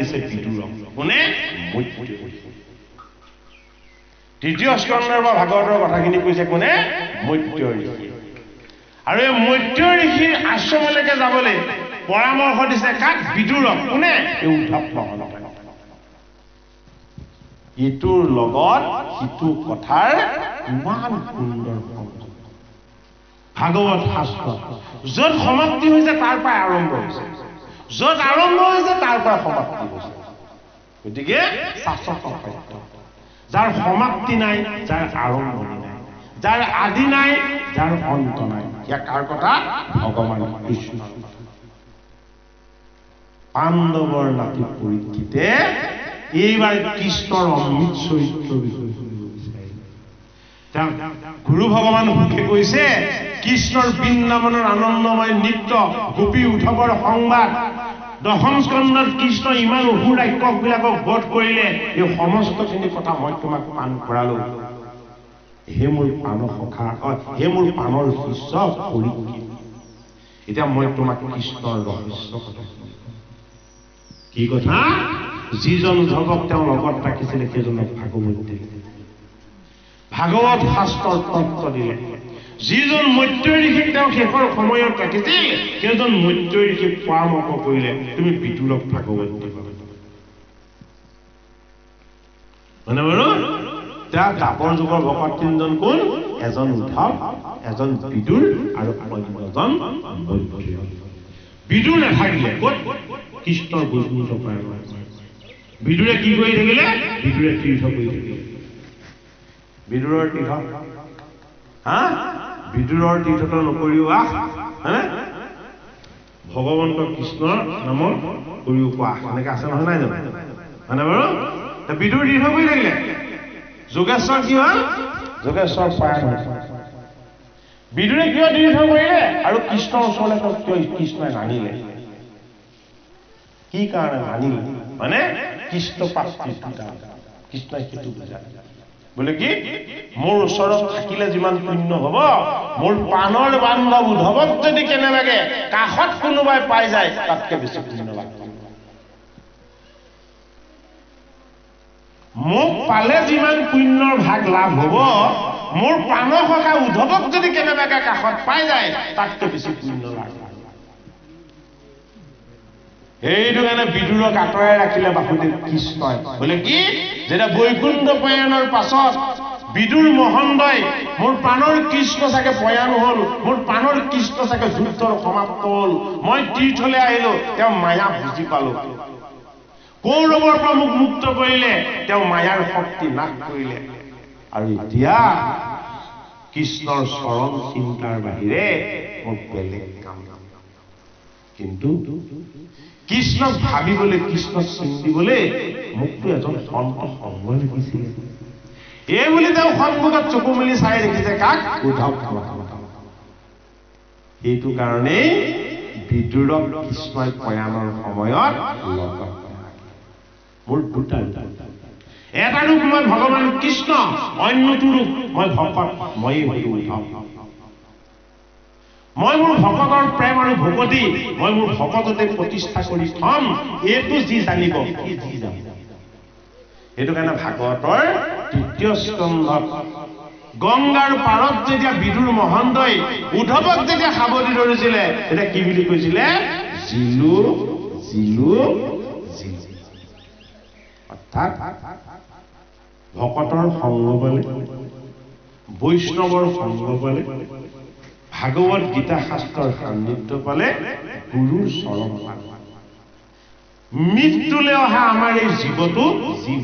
আছে বিদুৰক কোনে মৈত্ৰী তৃতীয় স্কন্ধৰ ভাগৱতৰ কথাখিনি কৈছে কোনে মৈত্ৰী ঋষি আৰু এই মৈত্ৰী ঋষিৰ আশ্ৰমলৈকে যাবলৈ পৰামৰ্শ দিছে কাক বিদুৰক কোনে এই উদ্ধৱ মহন্তই ইটোৰ লগত সিটো কথাৰ ইমান সুন্দৰ ভাগৱত শাস্ত্ৰ য'ত সমাপ্তি হৈছে তাৰ পৰা আৰম্ভ হৈছে য'ত আৰম্ভ হৈছে তাৰ পৰা সমাপ্তি হৈছে গতিকে শাস্ত্ৰত সত্য যাৰ সমাপ্তি নাই যাৰ আৰম্ভণি নাই যাৰ আদি নাই যাৰ অন্ত নাই ইয়াক কাৰ কথা ভগৱান কৃষ্ণ পাণ্ডৱৰ নাতি পৰীক্ষিতে এইবাৰ কৃষ্ণৰ অমৃত চৰিত্ৰৰ বিষয়ে গুৰু ভগৱান মুখে কৈছে কৃষ্ণৰ বৃন্দাবনৰ আনন্দময় নৃত্য গোপী উদ্ধৱৰ সংবাদ দশম স্কন্ধত কৃষ্ণ ইমান অসুৰ ৰাক্ষসবিলাকক বধ কৰিলে এই সমস্তখিনি কথা মই তোমাক পান কৰালো হে মোৰ পাণ সখা হে মোৰ পাণৰ শিষ্য পৰীক্ষিত এতিয়া মই তোমাক কৃষ্ণৰ ৰহস্য কথা কি কথা যিজন উদ্ধৱক তেওঁ লগত ৰাখিছিলে সেইজনক ভাগৱত দিলে ভাগৱত শাস্ত্ৰৰ তত্ত্ব দিলে যিজন মৈত্ৰী ঋষিক তেওঁ শেষৰ সময়ত ৰাখিছিল সেইজন মৈত্ৰী ঋষিক পৰামৰ্শ কৰিলে তুমি বিদুৰক ভাগৱত দিবা মানে বাৰু তেওঁ দ্বাপৰ যুগৰ ভকত তিনিজন কোন এজন উদ্ধৱ এজন বিদুৰ আৰু অন্যজন মৈত্ৰী বিদুৰ নাথাকিলে ক'ত কৃষ্ণৰ বৈকুণ্ঠ পায় বিদুৰে কি কৰি থাকিলে বিদুৰে তীৰ্থ কৰি থাকিলে বিদুৰৰ তীৰ্থ হা বিদুৰৰ তীৰ্থটো নকৰিও হয়নে ভগৱন্ত কৃষ্ণৰ নামৰ কৰিও কোৱা এনেকে আছে নহয় নাই জানো হয়নে বাৰু বিদুৰ তীৰ্থ কৰি থাকিলে যোগেশ্বৰ কি হ'ল যোগেশ্বৰ পায় বিদুৰে কিয় তীৰ্থ কৰিলে আৰু কৃষ্ণৰ ওচৰলৈ কিয় কৃষ্ণই নানিলে কি কাৰণে নানিলে মানে কৃষ্ণ প্ৰাপ্তি কৃষ্ণই সেইটো বুজায় বোলে কি মোৰ ওচৰত থাকিলে যিমান পুণ্য হ'ব মোৰ প্ৰাণৰ বান্ধৱ উদ্ধৱক যদি কেনেবাকে কাষত কোনোবাই পাই যায় তাতকে বেছি পুণ্য লাভ মোক পালে যিমান পুণ্যৰ ভাগ লাভ হ'ব মোৰ প্ৰাণৰ সখা উদ্ধৱক যদি কেনেবাকে কাষত পাই যায় তাতকে বেছি পুণ্য লাভ সেইটো কাৰণে বিদুৰক আঁতৰাই ৰাখিলে বাসুদেৱ কৃষ্ণই বোলে কি যেতিয়া বৈকুণ্ঠ পয়ানৰ পাছত বিদুৰ মহন্তই মোৰ প্ৰাণৰ কৃষ্ণ চাগে পয়ান হ'ল মোৰ প্ৰাণৰ কৃষ্ণ চাগে যুদ্ধৰ সমাপ্ত হ'ল মই তীৰ্থলৈ আহিলো তেওঁ মায়া বুজি পালো কৌৰৱৰ পৰা মোক মুক্ত কৰিলে তেওঁ মায়াৰ শক্তি নাশ কৰিলে আৰু এতিয়া কৃষ্ণৰ চৰণ চিন্তাৰ বাহিৰে মোৰ বেলেগ কাম কিন্তু কৃষ্ণক ভাবিবলৈ কৃষ্ণক চিন্তিবলৈ মোকতো এজন সন্ত সংগ লিখিছিলে এই বুলি তেওঁ সন্মুখত চকু মেলি চাই দেখিছে কাক উদ্ধৱ সেইটো কাৰণেই বিদুৰক কৃষ্ণই পয়ানৰ সময়ত লগত মোৰ দুটা এটা ৰূপ মই ভগৱান কৃষ্ণ অন্যটো ৰূপ মই ভকত ময়েই হলো উদ্ধৱ মই মোৰ ভকতৰ প্ৰেম আৰু ভকতি মই মোৰ ভকততে প্ৰতিষ্ঠা কৰি থম এইটো যি জানিব সি যি জানিব সেইটো কাৰণে ভাগৱতৰ তৃতীয় স্কন্ধত গংগাৰ পাৰত যেতিয়া বিদুৰ মহন্তই উদ্ধৱক যেতিয়া সাৱটি ধৰিছিলে তেতিয়া কি বুলি কৈছিলে জিলু জিলু জিলু অৰ্থাৎ ভকতৰ সংগ পালে বৈষ্ণৱৰ সংগ পালে ভাগৱত গীতা শাস্ত্ৰৰ সান্নিধ্য পালে গুৰুৰ চৰণ পালে মৃত্যুলৈ অহা আমাৰ এই জীৱটো জীৱ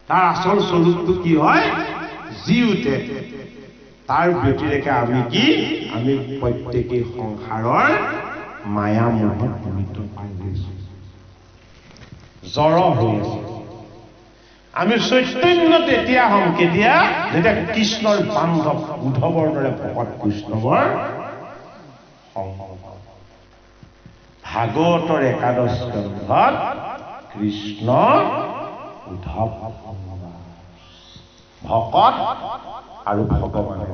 তাৰ আচল স্বৰূপটো কি হয় জি উঠে তাৰ ব্যতিৰেকে আমি কি আমি প্ৰত্যেকেই সংসাৰৰ মায়া মোহত নিমিত্ত পাই গৈছো জড় হৈ আছো আমি চৈতন্য তেতিয়া হম কেতিয়া যেতিয়া কৃষ্ণৰ বান্ধৱ উদ্ধৱৰ দৰে ভকত বৈষ্ণৱৰ সংগ ভাগৱতৰ একাদশ স্কন্ধত কৃষ্ণ উদ্ধৱ ভকত আৰু ভগৱানৰ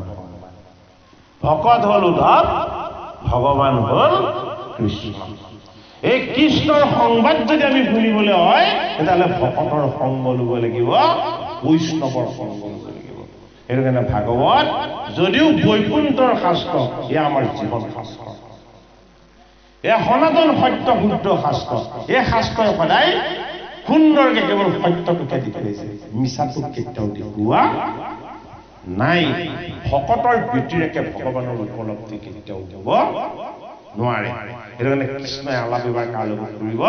ভকত হল উদ্ধৱ ভগৱান হল কৃষ্ণ এই কৃষ্ণৰ সংবাদ যদি আমি শুনিবলৈ হয় তেতিয়াহ'লে ভকতৰ সংগ ল'ব লাগিব, বৈষ্ণৱৰ সংগ ল'ব লাগিব। সেইটো কাৰণে ভাগৱত যদিও বৈকুণ্ঠৰ শাস্ত্ৰ, এয়া আমাৰ জীৱন শাস্ত্ৰ, এয়া সনাতন সত্য শুদ্ধ শাস্ত্ৰ। এই শাস্ত্ৰই সদায় সুন্দৰকে কেৱল সত্যটোকে দেখুৱাইছে, মিছাটোক কেতিয়াও দেখুওৱা নাই। ভকতৰ ব্যতিৰেকে ভগৱানৰ উপলব্ধি কেতিয়াও দিব নোৱাৰে। সেইটো কাৰণে কৃষ্ণই আলাপ এবাৰ কাৰ লগত কৰিব,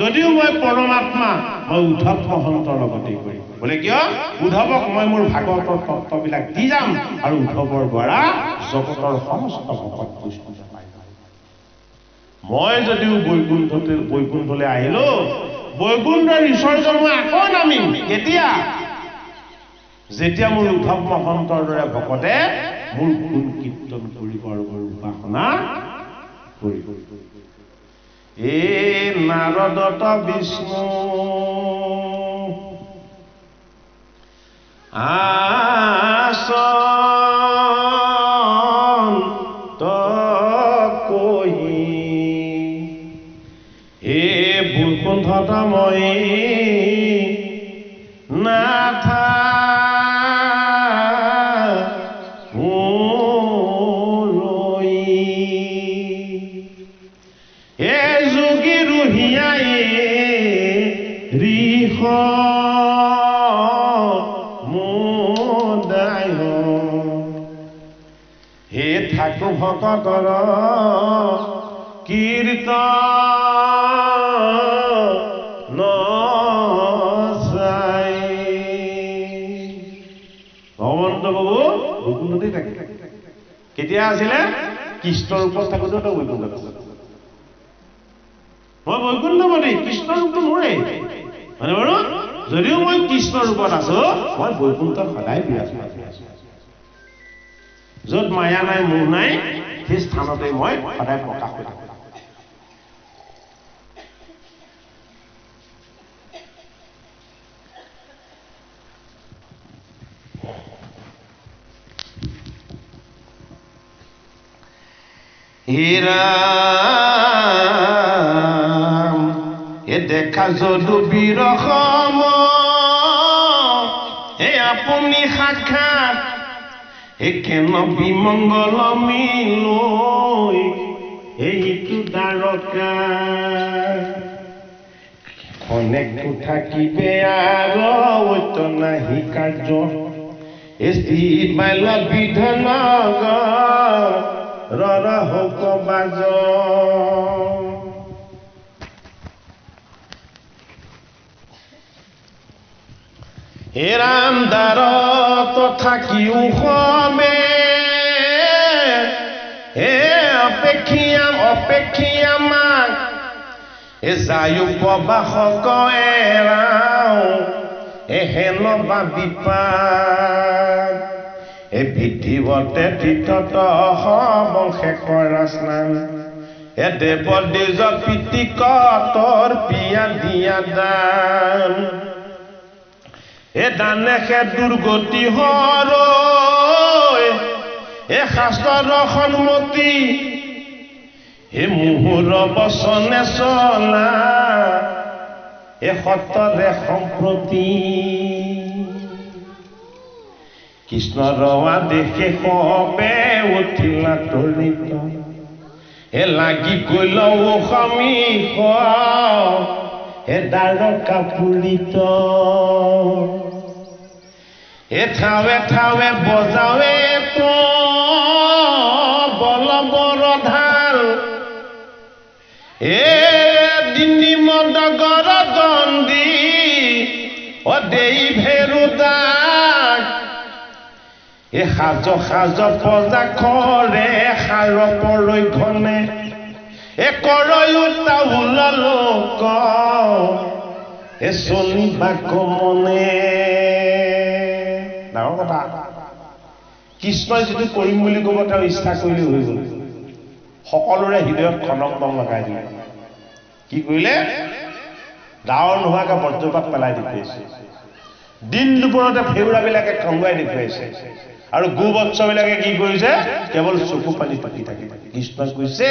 যদিও মই পৰমাত্মা, মই উদ্ধৱ মহন্তৰ লগতেই কৰিম। বোলে কিয়? উদ্ধৱক মই মোৰ ভাগৱতৰ তত্ত্ববিলাক দি যাম আৰু উদ্ধৱৰ দ্বাৰা জগতৰ সমস্ত ভকত বৈষ্ণৱ পাই যাম। মই যদিও বৈকুণ্ঠলৈ আহিলো, বৈকুণ্ঠৰ ঈশ্বৰজন মই আকৌ নামিম। কেতিয়া? যেতিয়া মোৰ উদ্ধৱ মহন্তৰ দৰে ভকতে মোৰ গুণ কীৰ্তন কৰিব আৰু মোৰ উপাসনা কৰিব। এই নাৰদত বিষ্ণু আসন কহি এ বৈকুণ্ঠত মই নাথা হে ঠাকু ভকতৰ কীৰ্তন চাই। ভগৱন্ত বাবু বৈকুণ্ঠতেই থাকে। কেতিয়া আছিলে? কৃষ্ণৰ ৰূপত থাকোঁতে তেওঁ বৈকুণ্ঠত আছিল। মই বৈকুণ্ঠপতি, কৃষ্ণৰ ৰূপটো মোৰেই, মানে বাৰু যদিও মই কৃষ্ণৰ ৰূপত আছো, মই বৈকুণ্ঠত সদায় বিৰাজমান হৈ আছো। য'ত মায়া নাই, মোহ নাই, সেই স্থানতে মই সদায় প্ৰকাশ হৈ থাকো। হীৰাম এ দেখা যদু বিৰসম, হে আপুনি সাক্ষাৎ কেন বিমংগল মিলৈ এইটো দ্বাৰকা। খনেকটো থাকিবে আৰু ঐত নাহি কাৰ্য, এষ্টি মাইল বিধন ৰহক বাজ। হে ৰাম দ্বাৰত থাকিও সবে, হে অপেক্ষিয়ামাক এ যায়ো প্ৰবাসক এৰাও হেন বাবি পাক। এ বিধিৱতে তীৰ্থত বংশে কৰা স্নান, এ দেৱ দ্বিজ পিতিকৰ পিয়া দিয়া দান। এ দানে সে দুৰ্গতি হৰ, এ শাস্ত্ৰৰ সন্মতি, এ মুহুৰ বচনে চলা, এ সত্যৰে সম্প্ৰতি। কৃষ্ণৰ আদেশে সবে উঠিলা তৰিত, এ লাগি গল সমীপ, এ দ্বাৰকা পুৰিত। এ ঠাৱে ঠাৱে বজাৱে তো বলবৰ ঢাল, এ দিনী মদগৰ দণ্ডী দেই ভেৰু দাগ। এ সাজ সাজ প্ৰজা কৰে সাৰ পৰৈ ঘনে, এ কৰয়ো তাউল লোক এ চলিবা কমনে। ডাঙৰ কথা, কৃষ্ণই যিটো কৰিম বুলি ক'ব তেওঁ ইচ্ছা কৰিলে হৈ গ'ল। সকলোৰে হৃদয়ত খনক দম লগাই দিলে। কি কৰিলে? ডাৱৰ নোহোৱাকে বজ্ৰপাত পেলাই দেখুৱাইছে, দিন দুপৰতে ফেউৰাবিলাকে খঙুৱাই দেখুৱাইছে, আৰু গোবৎসবিলাকে কি কৰিছে? কেৱল চকু পানী পাতি থাকিব। কৃষ্ণই কৈছে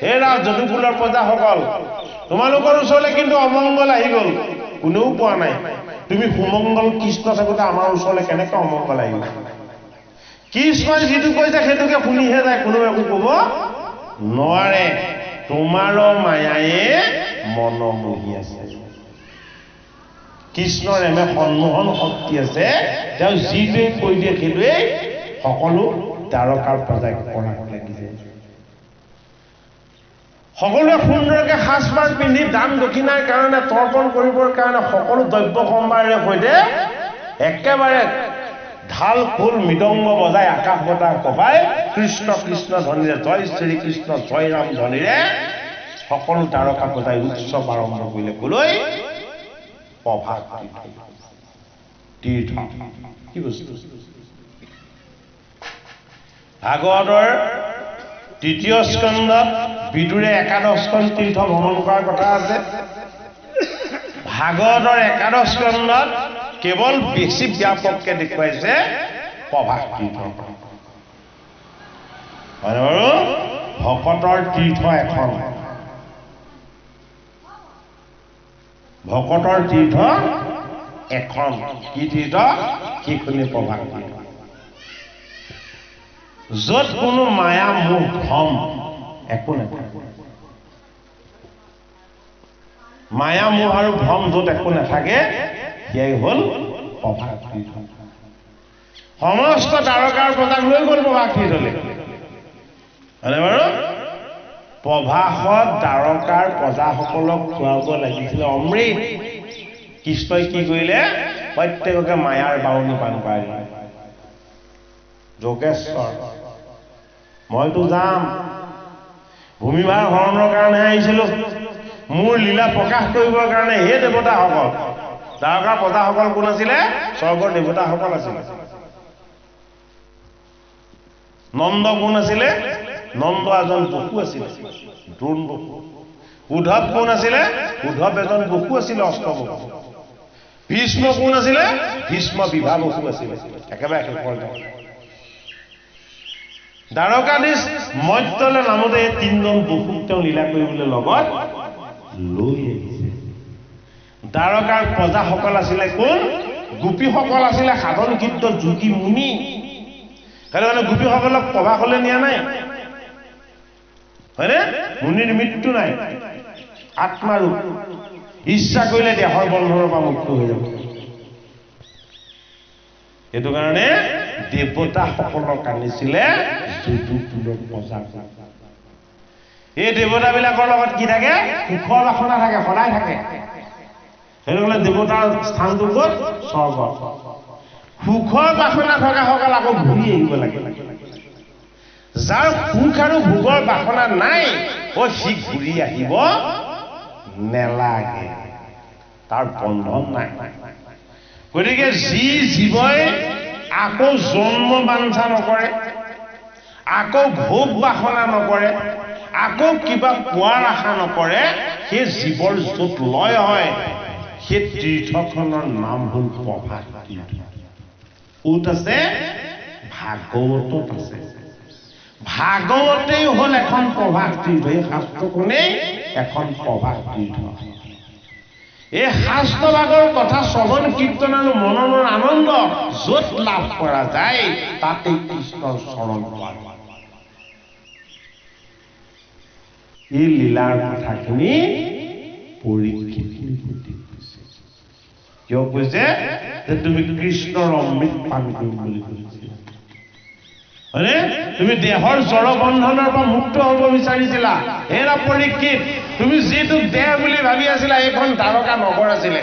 হে ৰাজ যদুকুলৰ প্ৰজাসকল, তোমালোকৰ ওচৰলৈ কিন্তু অমংগল আহি গ'ল, কোনেও পোৱা নাই। তুমি সুমংগল কৃষ্ণ থাকোঁতে আমাৰ ওচৰলৈ কেনেকৈ অমংগল আহিব? কৃষ্ণই যিটো কৈছে সেইটোকে শুনিহে যায়, কোনেও একো ক'ব নোৱাৰে। তোমাৰো মায়ায়ে মনমোহি আছে। কৃষ্ণৰ এনে সন্মোহন শক্তি আছে, তেওঁ যিটোৱে কৈ দিয়ে সেইটোৱেই সকলো দ্বাৰকাৰ প্ৰজাই কৰাত লাগিছে। সকলোৱে সুন্দৰকৈ সাজপাৰ পিন্ধি দান দক্ষিণাৰ কাৰণে তৰ্পণ কৰিবৰ কাৰণে সকলো দ্ৰব্য সম্ভাৰেৰে সৈতে একেবাৰে ঢাল খোল মৃদংগ বজাই আকাশ বতাহ কপাই কৃষ্ণ কৃষ্ণ ধ্বনিৰে জয় শ্ৰীকৃষ্ণ জয় ৰাম ধ্বনিৰে সকলো দ্বাৰকা প্ৰজাই উৎসৱ আৰম্ভ কৰিলে। কলৈ? প্ৰভাত তীৰ্থ। কি বস্তু? ভাগৱতৰ তৃতীয় স্কন্ধত বিদুৰে একাদশখন তীৰ্থ ভ্ৰমণ কৰাৰ কথা আছে। ভাগৱতৰ একাদশ স্কন্ধত কেৱল বেছি ব্যাপককে দেখুৱাইছে প্ৰভাত তীৰ্থ। হয়নে বাৰু? ভকতৰ তীৰ্থ এখন, ভকতৰ তীৰ্থ এখন। কি তীৰ্থ? সেইখনি প্ৰভাত তীৰ্থ, য'ত কোনো মায়া মোহ ভ্ৰম একো নাথাকে। মায়া মোহ আৰু ভ্ৰম য'ত একো নাথাকে সেয়াই হ'ল প্ৰভাত তীৰ্থ। সমস্ত দ্বাৰকাৰ প্ৰজাক লৈ গ'ল প্ৰভাত তীৰ্থলৈ। হয়নে বাৰু? প্ৰভাসত দ্বাৰকাৰ প্ৰজাসকলক খুৱাব লাগিছিলে অমৃত। কৃষ্ণই কি কৰিলে? প্ৰত্যেককে মায়াৰ বাউনী পান কৰাই দিলে। যোগেশ্বৰ, মইতো যাম, ভূমিভাৰ হৰণৰ কাৰণেহে আহিছিলো, মোৰ লীলা প্ৰকাশ কৰিবৰ কাৰণে। হে দেৱতাসকল, দ্বাৰকাৰ প্ৰজাসকল কোন আছিলে? স্বৰ্গৰ দেৱতাসকল আছিলে। নন্দ কোন আছিলে? নন্দ এজন বসু আছিলে, দ্ৰোণ বসু। উদ্ধৱ কোন আছিলে? উদ্ধৱ এজন বসু আছিলে, অষ্টবসু। ভীষ্ম কোন আছিলে? ভীষ্ম বিভা বসু আছিলে। একেবাৰে শেষৰ দ্বাৰকাধীশ মৰ্ত্যলে নামতে এই তিনিজন বসুক তেওঁ লীলা কৰিবলৈ লগত লৈ আহিছে। দ্বাৰকাৰ প্ৰজাসকল আছিলে কোন? গোপীসকল আছিলে সাধন কীৰ্ত যোগী মুনি। সেইকাৰণে গোপীসকলক প্ৰভাসলৈ নিয়া নাই, হয়নে? মুনিৰ মৃত্যু নাই, আত্মাৰূপ, ইচ্ছা কৰিলে দেহৰ বন্ধনৰ পৰা মুক্ত হৈ যাব। সেইটো কাৰণে দেৱতাসকলক আনিছিলে যদুকুলৰ প্ৰজা। এই দেৱতাবিলাকৰ লগত কি থাকে? সুখৰ বাসনা থাকে, সদায় থাকে। সেইটো কাৰণে দেৱতাৰ স্থানটো ক'ত? স্বৰ্গ। সুখৰ বাসনা থকাসকল আকৌ ঘূৰি আহিব লাগে। যাৰ সুখ আৰু ভোগৰ বাসনা নাই, সি ঘূৰি আহিব নেলাগে, তাৰ বন্ধন নাই। গতিকে যি জীৱই আকৌ জন্ম বাঞ্ছা নকৰে, আকৌ ভোগ বাসনা নকৰে, আকৌ কিবা পোৱাৰ আশা নকৰে, সেই জীৱৰ য'ত লয় হয়, সেই তীৰ্থখনৰ নাম হ'ল প্ৰভাত তীৰ্থ। ক'ত আছে? ভাগৱতত আছে। ভাগৱতেই হ'ল এখন প্ৰভাত তীৰ্থ। এই শাস্ত্ৰখনেই এখন প্ৰভাত তীৰ্থ। এই শাস্ত্ৰভাগৰ কথা শ্ৰৱণ কীৰ্তন আৰু মননৰ আনন্দ য'ত লাভ কৰা যায়, তাতেই কৃষ্ণৰ চৰণ পোৱা যায়। এই লীলাৰ কথাখিনি পৰীক্ষিত কৈছে। কিয় কৈছে? যে তুমি কৃষ্ণৰ অমৃত পান কৰিম বুলি কৈছে, হয়নে? তুমি দেহৰ জড় বন্ধনৰ পৰা মুক্ত হ'ব বিচাৰিছিলা। হেৰা পৰীক্ষিত, তুমি যিটো দেহ বুলি ভাবি আছিলা, এইখন দ্বাৰকা নগৰ আছিলে।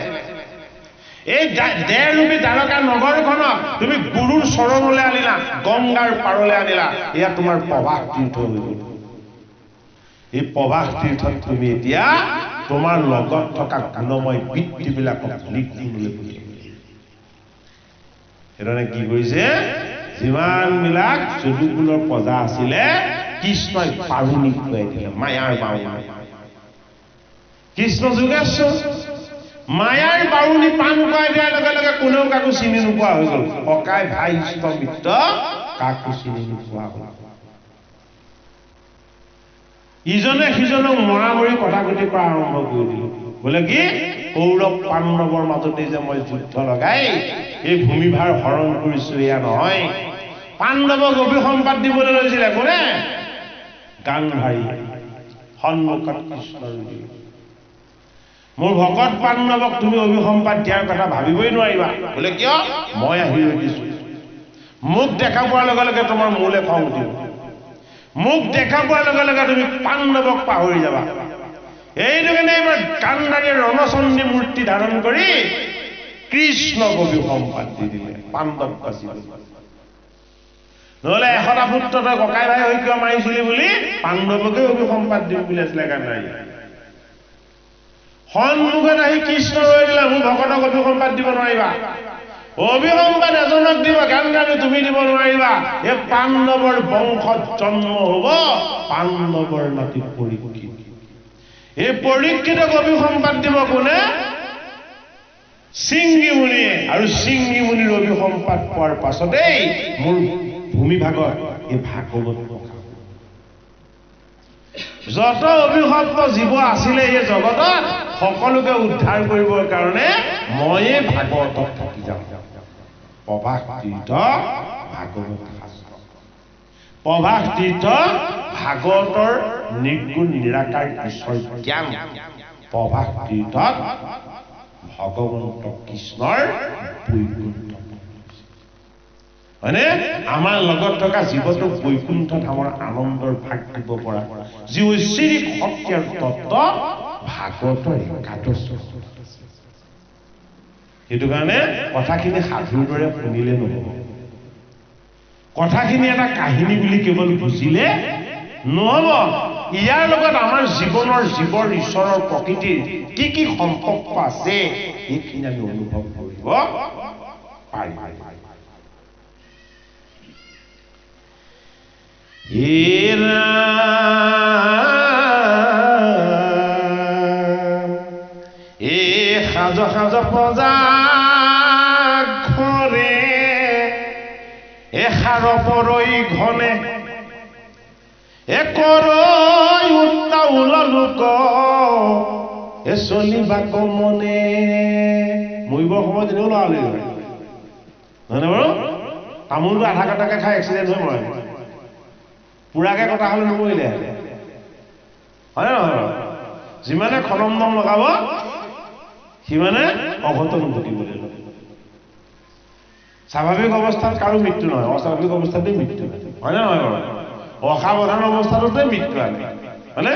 এই দেহৰূপী দ্বাৰকা নগৰখনক তুমি গুৰুৰ চৰণলৈ আনিলা, গংগাৰ পাৰলৈ আনিলা। এয়া তোমাৰ প্ৰভাত তীৰ্থ হৈ গ'ল। এই প্ৰভাত তীৰ্থত তুমি এতিয়া তোমাৰ লগত থকা গুণময় বৃত্তিবিলাকক লিখিবলৈ বুলিব। সেইধৰণে কি কৰিছে? যিমানবিলাক যদুকুলৰ প্ৰজা আছিলে, কৃষ্ণই পাৰুণি খুৱাই দিলে, মায়াৰ বাউনী। কৃষ্ণ যোগেশ্বৰ মায়াৰ বাউনী পাণ খুৱাই দিয়াৰ লগে লগে কোনেও কাকো চিনি নোপোৱা হৈ গ'ল। ককাই ভাই ইষ্ট মিত্ৰ কাকো চিনি নোপোৱা হ'ল। ইজনে সিজনক মৰামৰি কথা কটি কৰা আৰম্ভ কৰি দিলে বোলে কি কৌৰৱ পাণ্ডৱৰ মাজতে যে মই যুদ্ধ লগাই এই ভূমিভাৰ হৰণ কৰিছো এয়া নহয় পাণ্ডৱক অভিসম্পাত দিবলৈ লৈছিলে কোনে গান্ধাৰী সন্মুখত কৃষ্ণৰ মোৰ ভকত পাণ্ডৱক তুমি অভিসম্পাত দিয়াৰ কথা ভাবিবই নোৱাৰিবা বোলে কিয় মই আহি ৰৈ দিছো মোক দেখা পোৱাৰ লগে লগে তোমাৰ মোলে খং উঠিব মোক দেখা পোৱাৰ লগে লগে তুমি পাণ্ডৱক পাহৰি যাবা এইটো কাৰণে এইবাৰ গান্ধাৰীয়ে ৰণচণ্ডী মূৰ্তি ধাৰণ কৰি কৃষ্ণক অভিসম্পাত দি দিলে পাণ্ডৱ বাচি নহলে 100টা পুত্ৰ তই ককাই ভাই হৈ কিয় মাৰিছিলি বুলি পাণ্ডৱকে অভিসম্পাত দিম বুলি আছিলে গান্ধাৰীয়ে সন্মুখত আহি কৃষ্ণ ৰৈ দিলে মোৰ ভকতক অভিসম্পাত দিব নোৱাৰিবা অভিসম্পাত এজনক দিব গান্ধাৰী তুমি দিব নোৱাৰিবা এই পাণ্ডৱৰ বংশত জন্ম হব পাণ্ডৱৰ নাতি পৰীক্ষিত এই পৰীক্ষিতক অভিসম্পাত দিব কোনে সিংগী মুনিয়ে আৰু সিংগী মুনিৰ অভিসম্পাত পোৱাৰ পাছতেই মোৰ ভূমিভাগত এই ভাগৱত যত অভিশপ্ত জীৱ আছিলে এই জগতত সকলোকে উদ্ধাৰ কৰিবৰ কাৰণে ময়ে ভাগৱতত থাকি যাম প্ৰভাস তীৰ্থ ভাগৱত শাস্ত্ৰ প্ৰভাস তীৰ্থ ভাগৱতৰ নিৰ্গুণ নিৰাকাৰ ঈশ্বৰ জ্ঞান প্ৰভাস তীৰ্থত ভগৱন্ত কৃষ্ণৰ বৈকুণ্ঠ হয়নে আমাৰ লগত থকা জীৱটোক বৈকুণ্ঠ ধামৰ আনন্দৰ ভাগ দিব পৰা যি ঐশ্বৰিক শক্তি আৰু তত্ত্ব ভাগৱতৰ একাদশ সেইটো কাৰণে কথাখিনি সাধুৰ দৰে শুনিলে নহব কথাখিনি এটা কাহিনী বুলি কেৱল বুজিলে নহব ইয়াৰ লগত আমাৰ জীৱনৰ জীৱৰ ঈশ্বৰৰ প্ৰকৃতিৰ কি কি সম্পৰ্ক আছে এইখিনি আমি অনুভৱ কৰিব পাৰিম সাজ সাজ প্ৰজা ঘৰে এষাৰ পৰৈ ঘনে কৰৈ উত্তাউল লোক চলিবা কমনে মৰিবৰ সময়ত এনেও লৰালি হয় নহয়নে বাৰু তামোলটো আধা কাটাকে খাই এক্সিডেণ্ট হৈ মৰে পুৰাকে কটা হলে নমৰিলে হয় নহয় যিমানে খলম দম লগাব সিমানে অঘটন ঘটিবলৈ লয় স্বাভাৱিক অৱস্থাত কাৰো মৃত্যু নহয় অস্বাভাৱিক অৱস্থাতে মৃত্যু হয় নে নহয় বাৰু অসাৱধান অৱস্থাটোতে মৃত্যু আনে হয়নে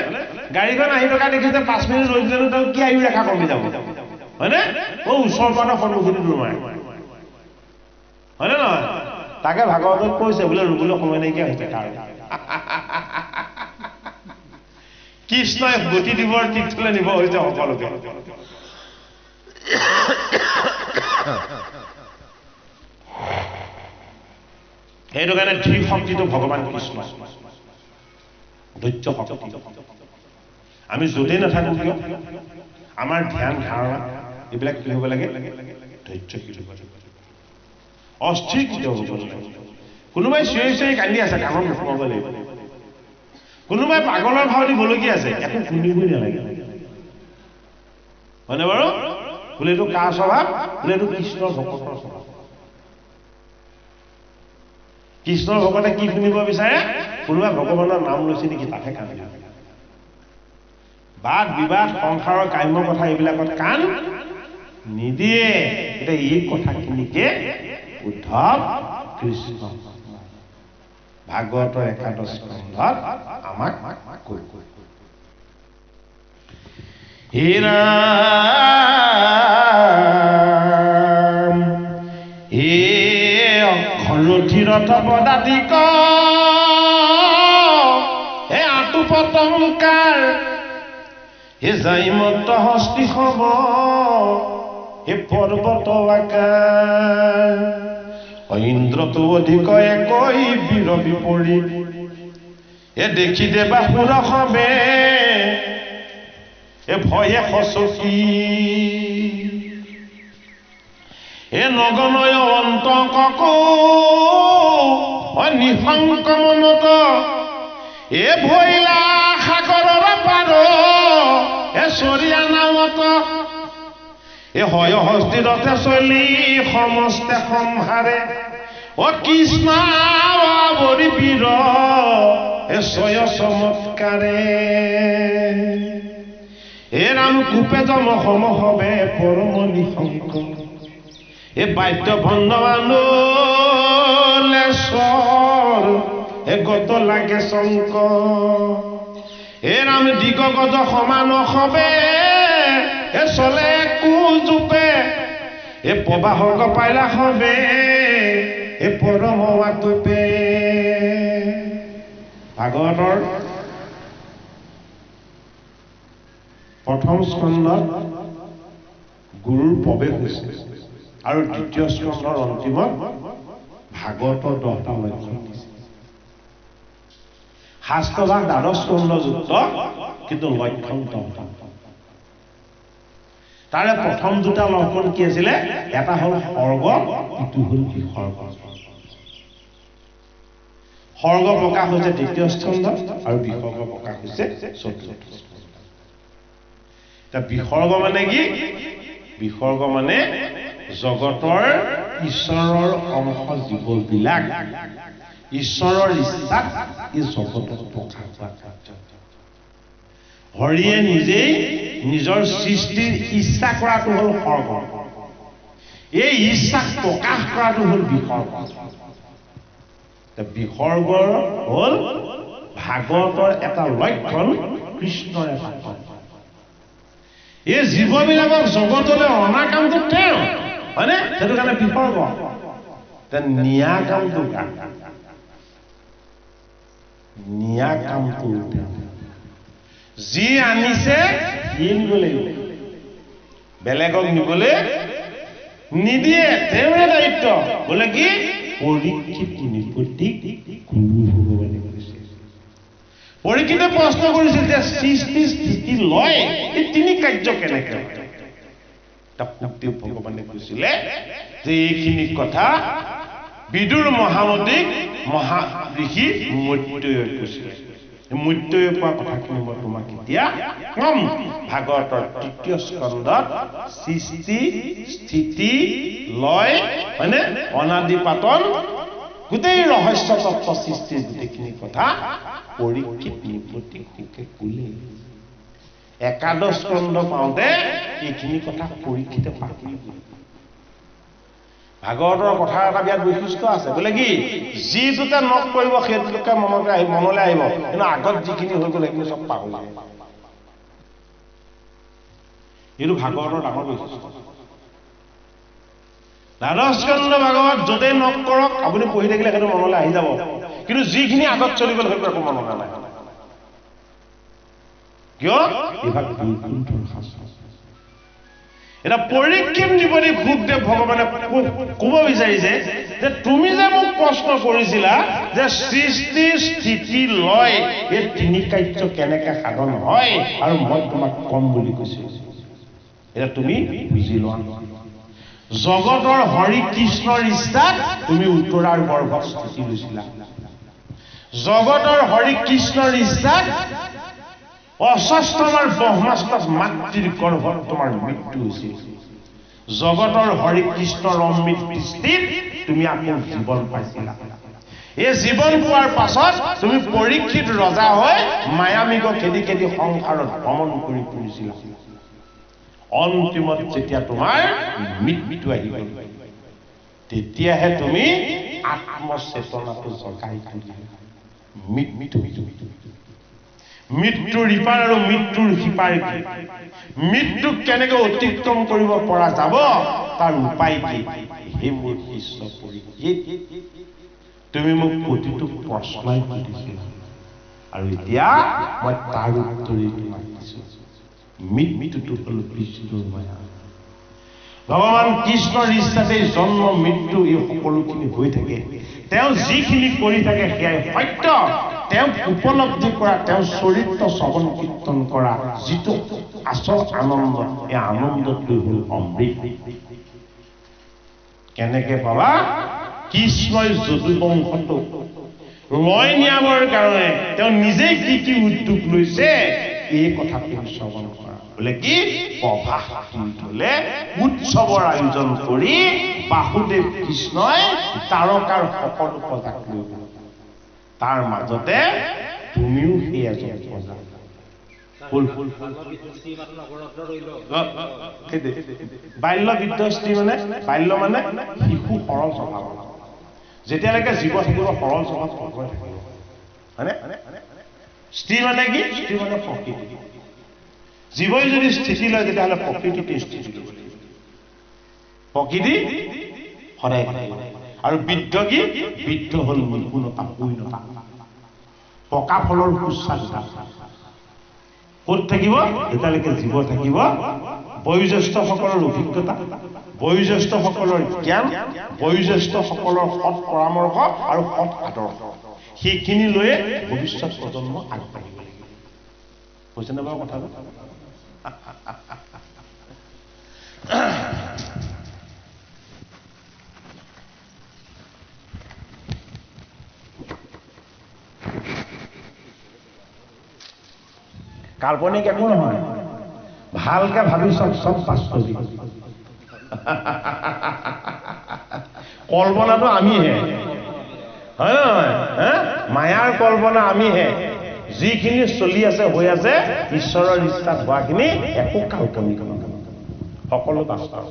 গাড়ীখন আহি থকা দেখিছে 5 মিনিট ৰৈ দিলে তেওঁ কি আয়ু ৰেখা কমি যাব হয়নে ওচৰৰ পৰা সন্মুখীন দূৰ মাৰে হয়নে নহয় তাকে ভাগৱতত কৈছে বোলে ৰুবলৈ সময় নাইকিয়া হৈছে কাৰণ কৃষ্ণই গতি দিবৰ তীৰ্থলৈ নিব হৈছে সকলোকে সেইটো কাৰণে ধীৰ শক্তিটো ভগৱান কৃষ্ণ ধৈৰ্য শক্তি আমি য'তেই নাথাকো কিয় আমাৰ ধ্যান ধাৰণা এইবিলাক কি হ'ব লাগে ধৈৰ্যশীল হ'ব লাগে অস্থিৰ কেতিয়াও হ'ব নালাগে কোনোবাই চিঞৰি চিঞৰি কান্দি আছে কাণত নুসুমাব লাগিব কোনোবাই পাগলৰ ভাও দি বলকি আছে একো শুনিবই নালাগে হয়নে বাৰু বোলে এইটো কাৰ স্বভাৱ বোলে এইটো কৃষ্ণৰ ভকতৰ স্বভাৱ কৃষ্ণৰ ভকতে কি শুনিব বিচাৰে কোনোবাই ভগৱানৰ নাম লৈছে নেকি তাতহে কান দিয়ে বাদ বিবাদ সংসাৰৰ কাম্য কথা এইবিলাকত কাণ নিদিয়ে এতিয়া এই কথাখিনিকে উদ্ধৱ কৃষ্ণ ভাগৱতৰ একাদশ স্কন্ধত আমাক কৈ হে ৰাম হে অক্ষৰথিৰথ পদাতিক হে আঁতু পতংকাৰ হে জাইমত হস্তি হব হে পৰ্বত আকাৰ ইন্দ্ৰটো অধিক একৈ বীৰ বিপৰীত এ দেখি দেবা সুৰসবে এ ভয়ে সচকি এ নগনয় অন্তকক নিশংক মনত এ ভৈলা সাগৰ তো চৰিয়া নামত এই হয় হস্তিৰথে চলি সমস্তে সম্ভাৰে কৃষ্ণ বৰি বীৰ ছয় চমৎকাৰে এ ৰাম কূপে যম সম হবে পৰম নিশংক এ বাদ্য ভণ্ডৱানুলেশ্বৰ এ গত লাগে শংক এ ৰাম দিগ গজ সমান হবে এ চলে কুজুপে এ প্ৰবাহক পাইলা হবে এ পৰম আতুপে ভাগৱতৰ প্ৰথম স্কন্ধত গুৰুৰ প্ৰৱেশ হৈছে আৰু দ্বিতীয় স্কন্ধৰ অন্তিমত ভাগৱতৰ 10টা লক্ষণ দিছে শাস্ত্ৰভাগ দ্বাদশ স্কন্ধযুক্ত কিন্তু লক্ষণ 10টা তাৰে প্ৰথম দুটা লক্ষণ কি আছিলে এটা হ'ল সৰ্গ ইটো হ'ল বিসৰ্গ সৰ্গ প্ৰকাশ হৈছে দ্বিতীয় স্কন্ধত আৰু বিসৰ্গ প্ৰকাশ হৈছে চতুৰ্থ স্কন্ধত বিসৰ্গ মানে কি বিসৰ্গ মানে জগতৰ ঈশ্বৰৰ অংশ জীৱবিলাক ঈশ্বৰৰ ইচ্ছাত এই জগতত প্ৰকাশ হৰিয়ে নিজেই নিজৰ সৃষ্টিৰ ইচ্ছা কৰাটো হ'ল সৰ্গ এই ইচ্ছাক প্ৰকাশ কৰাটো হ'ল বিসৰ্গ বিসৰ্গ হ'ল ভাগৱতৰ এটা লক্ষণ কৃষ্ণৰ এটা এই জীৱবিলাকক জগতলৈ অনা কামটো তেওঁ হয়নে সেইটো কাৰণে বিসৰ্গ নিয়া কামটো নিয়া কামটো যি আনিছে সিয়ে নিব লাগিব বেলেগক নিবলৈ নিদিয়ে তেওঁৰে দায়িত্ব বোলে কি পৰীক্ষিত নিপতিক গুৰু ভগৱানে কৈছে পৰীক্ষিতে প্ৰশ্ন কৰিছিল যে সৃষ্টি স্থিতি লয় এই তিনি কাৰ্য কেনেকে ভগৱানে কৈছিলে যে এইখিনি কথা বিদুৰ মহামতিক মহা ঋষি মৈত্ৰেয়ীয়ে কৈছিলে মৈত্ৰেয়ীয়ে কোৱা কথাখিনি মই তোমাক এতিয়া কম ভাগৱতৰ তৃতীয় স্কন্ধত সৃষ্টি স্থিতি লয় হয়নে অনাদি পাতন গোটেই ৰহস্য তত্ত্ব সৃষ্টিৰ গোটেইখিনি কথা পৰীক্ষিত নিপতিক সুখে ক'লে একাদশ স্কন্ধ পাওঁতে এইখিনি কথা পৰীক্ষিতে পাতি ভাগৱতৰ কথা এটা বিৰাট বৈশিষ্ট্য আছে বোলে কি যিটোতে নখ কৰিব সেইটোকে মনলৈ আহিব কিন্তু আগত যিখিনি হৈ গ'ল সেইখিনি চব পাহৰি যাব এইটো ভাগৱতৰ ডাঙৰ বৈশিষ্ট্য দ্বাদশ স্কন্ধ ভাগৱত য'তেই নখ কৰক আপুনি পঢ়ি থাকিলে সেইটো মনলৈ আহি যাব কিন্তু যিখিনি আগত চলি গ'ল সেইটো একো মনলৈ নাহে কিয় এইভাগ বৈকুণ্ঠৰ শাস্ত্ৰ এটা পৰীক্ষিত নিপতিক সুখদেৱ ভগৱানে ক'ব বিচাৰিছে যে তুমি যে মোক প্ৰশ্ন কৰিছিলা যে সৃষ্টি স্থিতি লয় এই তিনি কাৰ্য কেনেকে সাধন হয় আৰু মই তোমাক কম বুলি কৈছো এটা তুমি বুজি লোৱা জগতৰ হৰি কৃষ্ণৰ ইচ্ছাত তুমি উত্তৰাৰ গৰ্ভত স্থিতি লৈছিলা জগতৰ হৰি কৃষ্ণৰ ইচ্ছাত অষষ্ঠমাৰ ব্ৰহ্মাষ্টক মাতৃৰ গৰ্ভত তোমাৰ মৃত্যু হৈছিল জগতৰ হৰি কৃষ্ণৰ অমৃত দৃষ্টিত তুমি আকৌ জীৱন পাইছিলা এই জীৱন পোৱাৰ পাছত তুমি পৰীক্ষিত ৰজা হৈ মায়ামিক খেদি খেদি সংসাৰত ভ্ৰমণ কৰি ফুৰিছিলা অন্তিমত যেতিয়া তোমাৰ মৃত্যু আহি গ'ল তেতিয়াহে তুমি আত্মচেতনাটো জগাই তুলিলা মৃত্যুৰ ইপাৰ আৰু মৃত্যুৰ সিপাৰ কি মৃত্যুক কেনেকৈ অতিক্ৰম কৰিব পৰা যাব তাৰ উপায় কি হে মোৰ শিষ্য পৰীক্ষিত তুমি মোক প্ৰতিটো প্ৰশ্নই সুধিছিলা আৰু এতিয়া মই তাৰ উত্তৰেই তোমাক দিছোঁ মৃত্যুটো হ'ল বিষ্ণুৰ মায়া ভগৱান কৃষ্ণৰ ইচ্ছাতে জন্ম মৃত্যু এই সকলোখিনি হৈ থাকে তেওঁ যিখিনি কৰি থাকে সেয়াই সত্য তেওঁ উপলব্ধি কৰা তেওঁ চৰিত্ৰ শ্ৰৱণ কীৰ্তন কৰা যিটো আচল আনন্দ এই আনন্দটো হ'ল অমৃত কেনেকে পাবা কৃষ্ণই যদুবংশটো লয় নিয়াবৰ কাৰণে তেওঁ নিজেই কি কি উদ্যোগ লৈছে এই কথাটো শ্ৰৱণ কৰা বোলে কি প্ৰভাস তীৰ্থলে উৎসৱৰ আয়োজন কৰি বাসুদেৱ কৃষ্ণই তাৰকাৰ সকলো প্ৰজাক লৈ তাৰ মাজতে তুমিও সেই এজন প্ৰজা বাল্য বিধ্বস্তি মানে বাল্য মানে শিশু সৰল স্বভাৱ যেতিয়ালৈকে জীৱ থাকিব সৰল স্বভাৱ থাকিব হয়নে স্থিতি মানে কি স্থিতি মানে প্ৰকৃতি জীৱই যদি স্থিতি লয় তেতিয়াহ'লে প্ৰকৃতিতে স্থিতি ল'ব লাগিব প্ৰকৃতি সদায় আৰু বৃদ্ধ কি বৃদ্ধ হ'ল নিপুণতা পূৰ্ণতা পকা ফলৰ সুস্বাদুতা ক'ত থাকিব যেতিয়ালৈকে জীৱ থাকিব বয়োজ্যেষ্ঠসকলৰ অভিজ্ঞতা বয়োজ্যেষ্ঠসকলৰ জ্ঞান বয়োজ্যেষ্ঠসকলৰ সৎ পৰামৰ্শ আৰু সৎ আদৰ্শ সেইখিনি লৈয়ে ভৱিষ্যত প্ৰজন্ম আগবাঢ়িব লাগিব কৈছেনে বাৰু কথাটো কাল্পনিক একো নহয় ভালকে ভাবি চব বাস্তৱিক কল্পনাটো আমিহে হয় নহয় মায়াৰ কল্পনা আমিহে যিখিনি চলি আছে হৈ আছে ঈশ্বৰৰ ইচ্ছাত হোৱাখিনি একো কাল্পনিক নহয় সকলো বাস্তৱ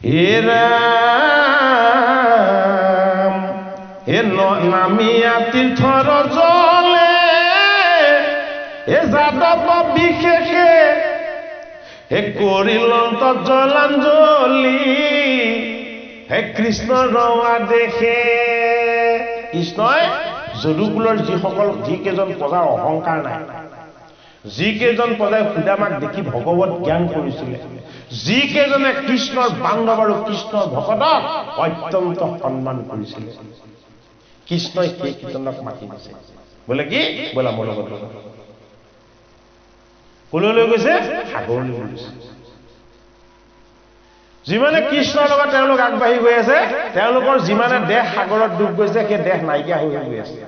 হে ৰাম হে নামিয়া তীৰ্থৰ জলে এ যাদৱ বিশেষে হে কৰিল জলাঞ্জলি হে কৃষ্ণ ৰৱা দেখে কৃষ্ণই যদুকুলৰ যিকেইজন প্ৰজাৰ অহংকাৰ নাই যিকেইজন প্ৰজাই সুদামাক দেখি ভগৱত জ্ঞান কৰিছিলে যিকেইজনে কৃষ্ণৰ বান্ধৱ আৰু কৃষ্ণৰ ভকতক অত্যন্ত সন্মান কৰিছিলে কৃষ্ণই সেইকেইজনক মাতি দিছে বোলে কি বোলা মোৰ লগত কলৈ গৈছে সাগৰলৈ গৈছে যিমানে কৃষ্ণৰ লগত তেওঁলোক আগবাঢ়ি গৈ আছে তেওঁলোকৰ যিমানে দেহ সাগৰত ডুব গৈছে সেই দেহ নাইকিয়া হৈ গৈ আছে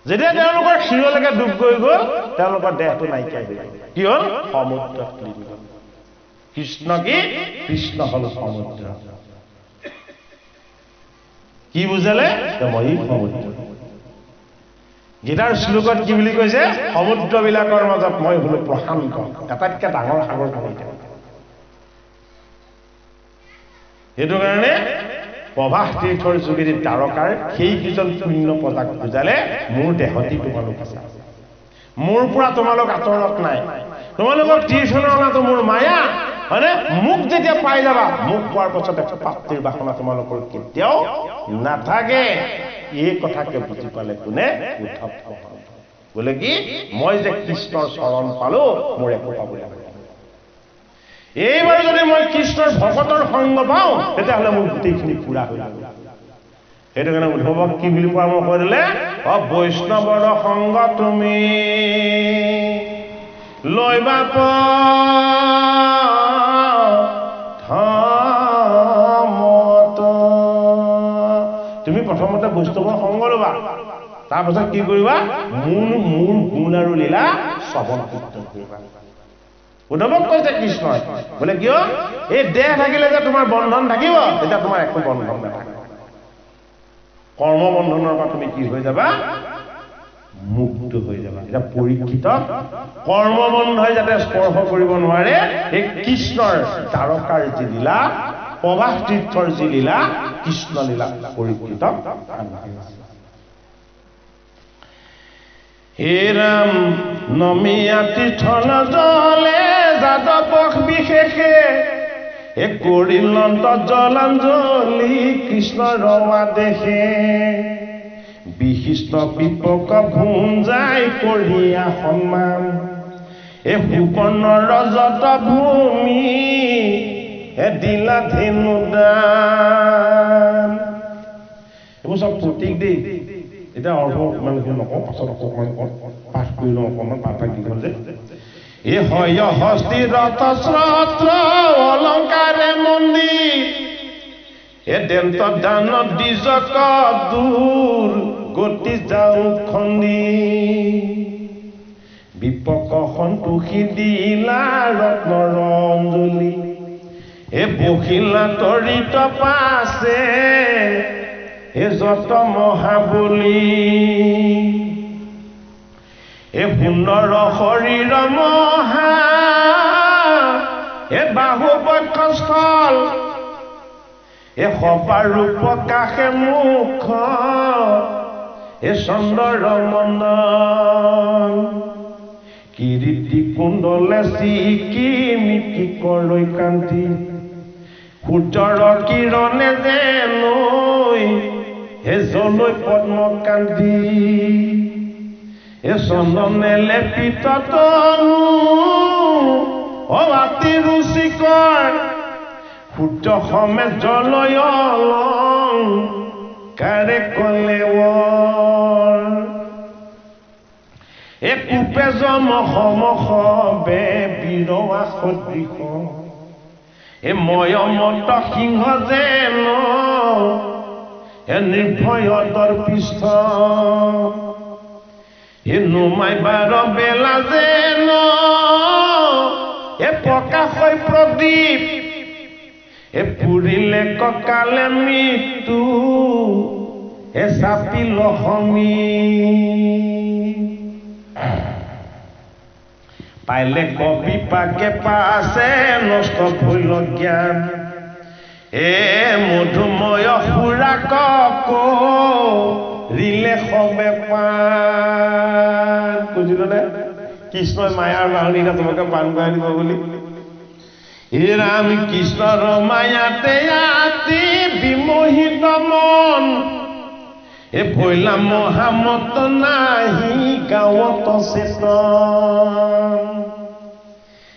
যেতিয়া তেওঁলোকৰ শিৰলৈকে ডুব গৈ গ'ল তেওঁলোকৰ দেহটো নাইকিয়া হৈ গ'ল কি হ'ল সমুদ্ৰত লিপ্ত কৃষ্ণ কি কৃষ্ণ হ'ল সমুদ্ৰ কি বুজালে মই সমুদ্ৰ গীতাৰ শ্লোকত কি বুলি কৈছে সমুদ্ৰবিলাকৰ মাজত মই হলো প্ৰশান্ত আটাইতকৈ ডাঙৰ সাগৰ কোনটো সেইটো কাৰণে প্ৰভাস তীৰ্থৰ যোগেদি তাৰকাৰ সেইকেইজন পুণ্য প্ৰজাক বুজালে মোৰ দেহতি তোমালোক আছে মোৰ পৰা তোমালোক আঁতৰত নাই তোমালোকৰ তীৰ্থনৰ অনাটো মোৰ মায়া হয়নে মোক যেতিয়া পাই যাবা মোক পোৱাৰ পাছত একটা প্ৰাপ্তিৰ বাসনা তোমালোকৰ কেতিয়াও নাথাকে এই কথাকে বুজি পালে কোনে উদ্ধৱ বোলে কি মই যে কৃষ্ণৰ চৰণ পালো মোৰ একো পাবলৈ নাই এইবাৰ যদি মই কৃষ্ণৰ ভকতৰ সংগ পাওঁ তেতিয়াহ'লে মোৰ গোটেইখিনি পুৰা হৈ যাব সেইটো কাৰণে উদ্ধৱক কি বুলি পৰামৰ্শ দিলে বৈষ্ণৱৰ সংগ তুমি লৈবা তুমি প্ৰথমতে বৈষ্ণৱৰ সংগ ল'বা তাৰপাছত কি কৰিবা মোৰ গুণ আৰু লীলা শ্ৰৱণ কীৰ্তন কৰিবা উদ্ধৱক কৈছে কৃষ্ণই বোলে কিয় এই দেহ থাকিলে যে তোমাৰ বন্ধন থাকিব তেতিয়া তোমাৰ একো বন্ধন নাথাকে কৰ্ম বন্ধনৰ পৰা তুমি কি হৈ যাবা মুক্ত হৈ যাবা এটা পৰীক্ষিত কৰ্মবন্ধই যাতে স্পৰ্শ কৰিব নোৱাৰে এই কৃষ্ণৰ তাৰকাৰ যি লীলা প্ৰভাস তীৰ্থৰ যি লীলা কৃষ্ণ লীলা পৰীক্ষিত হে ৰাম নমিয়া তীৰ্থৰ জলে যাদৱক বিশেষে হে কৰিল জলাঞ্জলি কৃষ্ণ ৰৱা দেখে বিশিষ্ট বিপক ভুঞ্জাই কঢ়িয়া সন্মান এ সুপৰ্ণ ৰজত ভূমি হে দিলা ধেনু দান এইবোৰ চব প্ৰতীক দেই এটা অৰ্থ ইমানখিনি নকওঁ পাছত অকণমান পাঠ কৰি লওঁ অকণমান পাঠ দীঘল যে এ হয় হস্তি ৰথ শ্ৰত্ৰ অলংকাৰে মন্দিৰ এ দেন্ত দান দ্বিজক দূৰ গতি যাওঁ খন্দি বিপক সন্তোষী দিলা ৰত্নৰ অঞ্জলি এ বহিলা তৰিত পাছে এ যত মহাবলী এ সুন্দৰ শৰীৰ মহা এ বাহু বক্ষস্থল এ সপাৰো প্ৰকাশে মুখ এ চন্দৰ মন্দন কিৰীতি কুণ্ডলে চিকিমিকি কৰৈ কান্তি সূৰ্যৰ কিৰণে যেনৈ হে জলৈ পদ্মকান্তি এ চন্দনে লেপিত তনু অতি ৰুচিকৰ সূৰ্য সমেত জলয় অলংকাৰে কলেৱৰ এ কূপে জমসমস বে বীৰৱা সদৃশ এ ময়মত সিংহ যেন এ নিৰ্ভয় দৰ্পিষ্ঠ এ নুমাইবাৰ বেলা যেন এ প্ৰকাশই প্ৰদীপ এ পুৰিলে ককালে মৃত্যু এ চাপিল সমী পাইলে কবি পাকে পাছে নষ্ট ভৈল জ্ঞান এ মধুময় সুৰা কক ৰিলে সবে পান বুজিলনে কৃষ্ণই মায়াৰ বাহনীটা তোমাকে পান কৰাই দিব বুলি হে ৰাম কৃষ্ণৰ মায়াতে আতি বিমোহিত মন এ ভৈলা মহামত নাহি গাঁৱত চেতন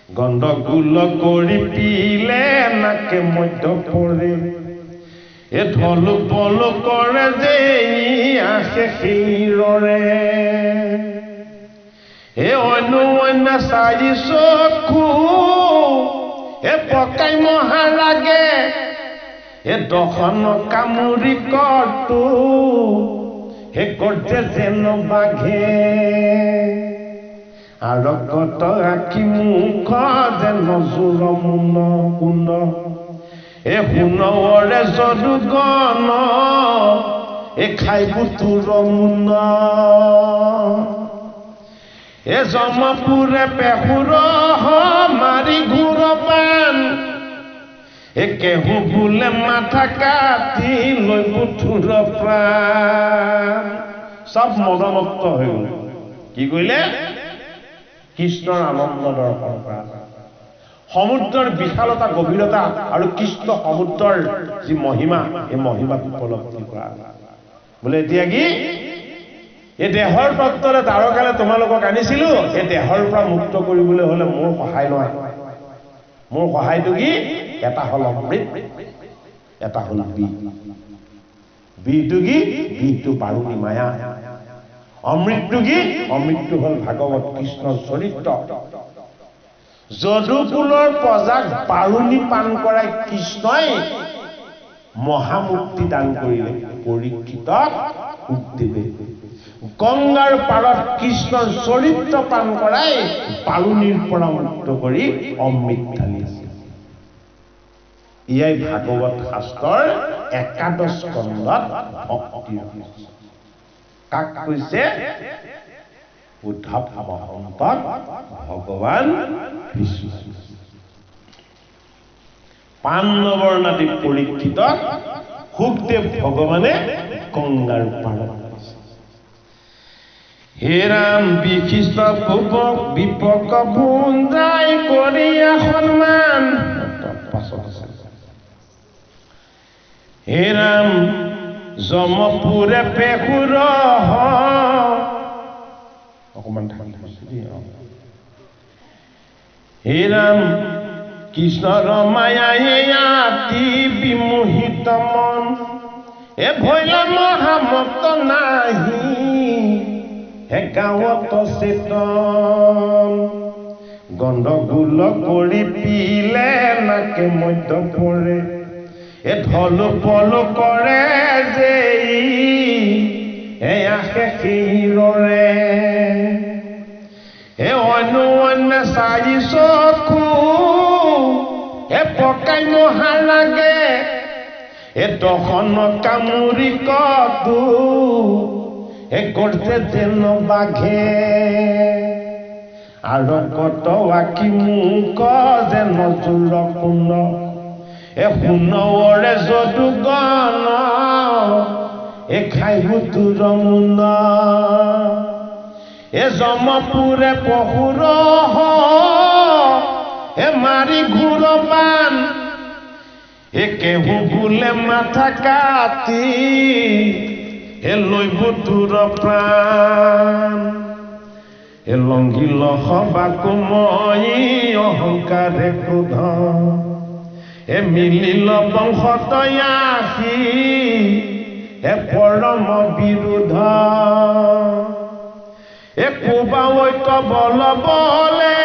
গণ্ডগোল কৰি পিলে নাকে মধ্য পৰে এ ঢলো পলো কৰে যে আহে শিৰৰে এ অন্য অন্য চাৰি চকু এ পকাই মহাৰাগে এ দখন কামুৰি কটো হে কৰতে যেন বাঘে আৰু কত আঁকি মুখ যেন জোৰ মুন কুণ্ড এ সোণৰে যদু গণ এ খাই বুতুৰ মুন এ জমপুৰে পেহুৰ মাৰি ঘূৰ পান এ কেহু বোলে মাথা কাটি লৈ বুথুৰ প্ৰাণ সব মদমত্ত হৈ গ'ল কি কৰিলে কৃষ্ণৰ আনন্দ দৰ্শন কৰা সমুদ্ৰৰ বিশালতা গভীৰতা আৰু কৃষ্ণ সমুদ্ৰৰ যি মহিমা এই মহিমাক উপলব্ধি কৰা বোলে এতিয়া কি এই দেহৰ তত্ত্বৰে তাৰকালে তোমালোকক আনিছিলো এই দেহৰ পৰা মুক্ত কৰিবলৈ হলে মোৰ সহায় নহয় মোৰ সহায়টো কি এটা হল অমৃত এটা হল বিহটো কি বিহটো বাৰুণী মায়া অমৃতটো কি অমৃতটো হল ভাগৱত কৃষ্ণৰ চৰিত্ৰ যদুকুলৰ প্ৰজাক বাৰুণী পান কৰাই কৃষ্ণই মহামুক্তি দান কৰিলে পৰীক্ষিতক সুখদেৱে গংগাৰ পাৰত কৃষ্ণৰ চৰিত্ৰ পান কৰাই বাৰুণীৰ পৰা মুক্ত কৰি অমৃত ঢালিছে ইয়াই ভাগৱত শাস্ত্ৰৰ একাদশ স্কন্ধত ভক্তি কাক কৈছে উদ্ধৱ মহন্তক ভগৱান কৃষ্ণ 5 নম্বৰ নাতি পৰীক্ষিতক সুখদেৱ ভগৱানে গংগাৰ পাৰত হে ৰাম বিশিষ্ট পূবক বিপক ভুঞ্জাই কৰিয়া সন্মান হে ৰাম জমপুৰে পেহুৰ অকমান হে ৰাম কৃষ্ণৰ মায়াই আতি বিমোহিত মন এ ভৈলা মহামত নাহি হে গাঁৱত চেতন গণ্ডগোল কৰি পিলে নাকে মধ্য পৰে এ ঢলো পলো কৰে যে এয়া শেষিৰৰে অনুৱনে চাৰি চকু পকাই নহাৰাগে দহন কামুৰি কতো করছে যেন বাঘে আর কত আঁকি মুখ যেন চুর কুণ্ড শুনরে যদু গণ খাই বুতুর মুন্দ জমপুরে পহুর মারি ঘুর বান কেহু বুলে মাথা কাটি লইব তোর প্রাণ লঙ্ঘিল সবাকো মই অহংকাৰে ক্ৰোধ মিলিল বংশতয়াসী পৰম বিৰোধ কোবাৱৈত বল বলে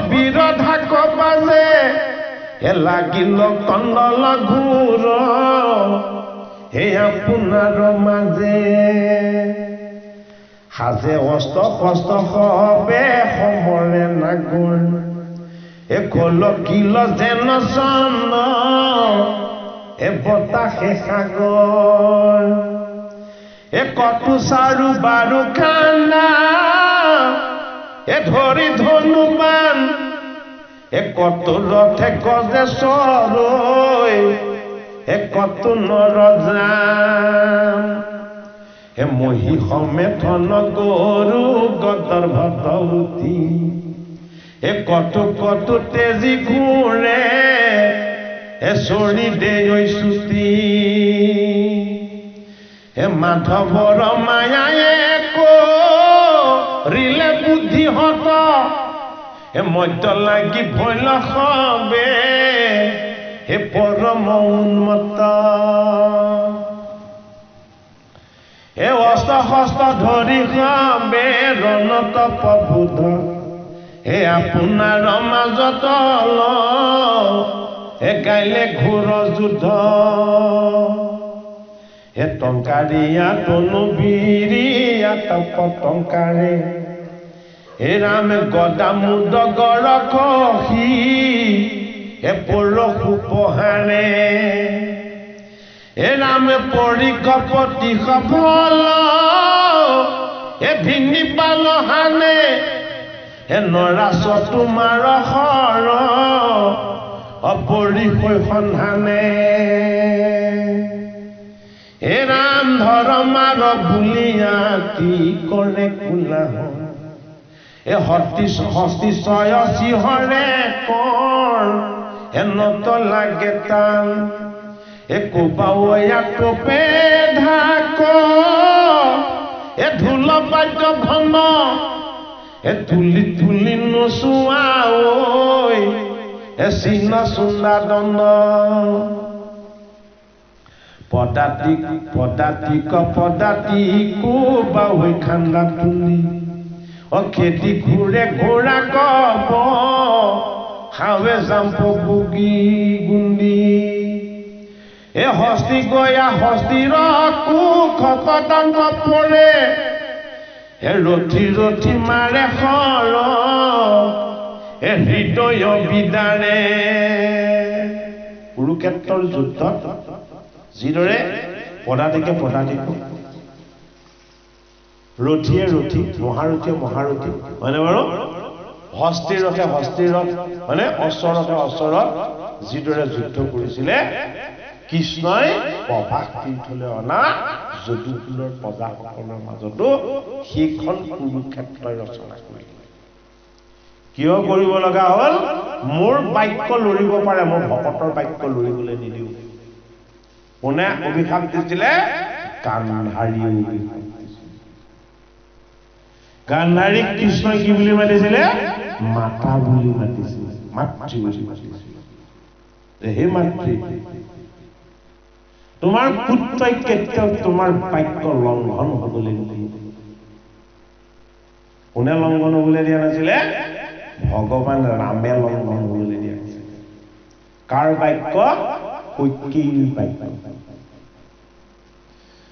বিৰোধা কবাজে লাগিল কণ্ডল ঘূৰ আপোনাৰ মাজে সাজে অস্ত কষ্ট হবে সমৰে নাগৰ কলকিল যেন চন্দ বতাহে সাগৰ কটু চাৰু বাৰু কান্দা ধৰি ধনুবান কত ৰথে গজে চৰৈ কত নৰজান মহি সমেতন গৰু গদৰ ভদৌতি কত কত তেজি ঘূৰে চৰি দেই চুটি মাধৱৰ মায়ায়ে কৰিলে বুদ্ধিহত মধ্য লাগি ভৈল সবে পৰম উন্মত্ত অস্ত্ৰ শস্ত্ৰ ধৰি সবে ৰণত প্ৰবুদ্ধ আপোনাৰ মাজত গাইলে ঘোৰ যুদ্ধ টংকাৰীয়া তনু বিৰিয়াত পটংকাৰে ৰামে গদা মুদ গৰ কহি পৰশু পহাৰে ৰামে পৰি কপতি সফল ভিনি পাল হানে নৰাচ তোমাৰ সৰ অপৰিসৈ সন্ধানে ৰাম ধৰ্মাৰ বুলিয়া কি কৰে কোলাহ হস্তিশয় চিহৰে কৰ নত লাগে টান কোবাওয়া টোপে ঢাক ঢোল বাদ্য ভন তুলি তুলি নোচোৱা চিহ্ন চুন্দা দণ্ড পদাতি কোবাওই খান্দা তুলি খেতি ঘূৰে ঘোঁৰা কব হাৱে জাম্প বুগি গুন্দি হস্তি গয়া হস্তিৰ কুখপতংগ পৰে ৰথি ৰথি মাৰে সৰ হৃদয় বিদাৰে কুৰুক্ষেত্ৰৰ যুদ্ধত যিদৰে পদাতিকে পদাতিক ৰথিয়ে ৰথি মহাৰথীয়ে মহাৰথী হয়নে বাৰু হস্তিৰ ৰথে হস্তিৰ ৰথ মানে অশ্বৰথে অশ্বৰথ যিদৰে যুদ্ধ কৰিছিলে কৃষ্ণই প্ৰভাস তীৰ্থলৈ অনা যদুকুলৰ প্ৰজাসকলৰ মাজতো সেইখন কুৰুক্ষেত্ৰই ৰচনা কৰিলে কিয় কৰিব লগা হ'ল মোৰ বাক্য লৰিব পাৰে মোৰ ভকতৰ বাক্য লৰিবলৈ নিদিওঁ কোনে অভিশাপ দিছিলে গান্ধাৰীয়ে অভিশাপ গান্ধাৰীক কৃষ্ণই কি বুলি মাতিছিলে মাতা বুলি মাতিছিলে মাতৃ বুলি মাতিছিলে হে মাতৃ তোমাৰ পুত্ৰই কেতিয়াও তোমাৰ বাক্য লংঘন হবলৈ নিদিয়ে কোনে লংঘন হবলৈ দিয়া নাছিলে ভগৱান ৰামে লংঘন হবলৈ দিয়া নাছিলে কাৰ বাক্য কৈকেয়ীৰ বাক্য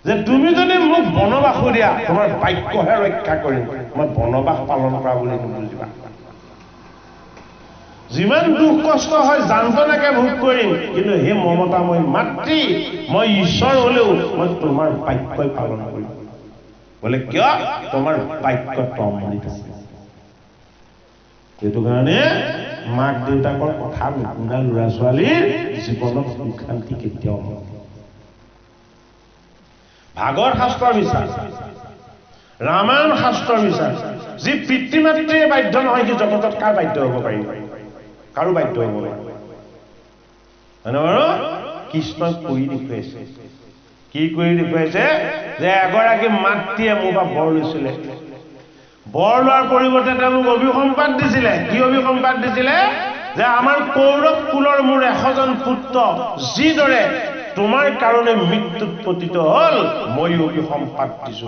যে তুমি যদি মোক বনবাস দিয়া তোমাৰ বাক্যহে ৰক্ষা কৰিম, মই বনবাস পালন কৰা বুলি নুবুজিবা। যিমান দুখ কষ্ট হয় যান্তনাকে ভোগ কৰিম, কিন্তু সেই মমতাময় মাতৃ মই ঈশ্বৰ হলেও মই তোমাৰ বাক্যই পালন কৰিম। বোলে কিয়? তোমাৰ বাক্যত অমৃত আছে। সেইটো কাৰণে মাক দেউতাকৰ কথা নুশুনা ল'ৰা ছোৱালীৰ জীৱনত সুখ শান্তি কেতিয়াও নহয়। ভাগৱত শাস্ত্ৰৰ বিচাৰ, ৰামায়ণ শাস্ত্ৰৰ বিচাৰ, যি পিতৃ মাতৃয়ে বাধ্য নহয় সি জগতত কাৰ বাধ্য হ'ব পাৰিব? কাৰো বাধ্য হ'ব লাগিব। হয় নহয় বাৰু? কৃষ্ণই কৰি দেখুৱাইছে। কি কৰি দেখুৱাইছে? যে এগৰাকী মাতৃয়ে মোৰ পৰা বৰ লৈছিলে, বৰ লোৱাৰ পৰিৱৰ্তে তেওঁলোক অভিসম্পাদ দিছিলে। কি অভিসম্পাদ দিছিলে? যে আমাৰ কৌৰৱ কুলৰ মোৰ 100জন পুত্ৰ যিদৰে তোমাৰ কাৰণে মৃত্যুত পতিত হল, মই অভিসম্পাদ দিছো,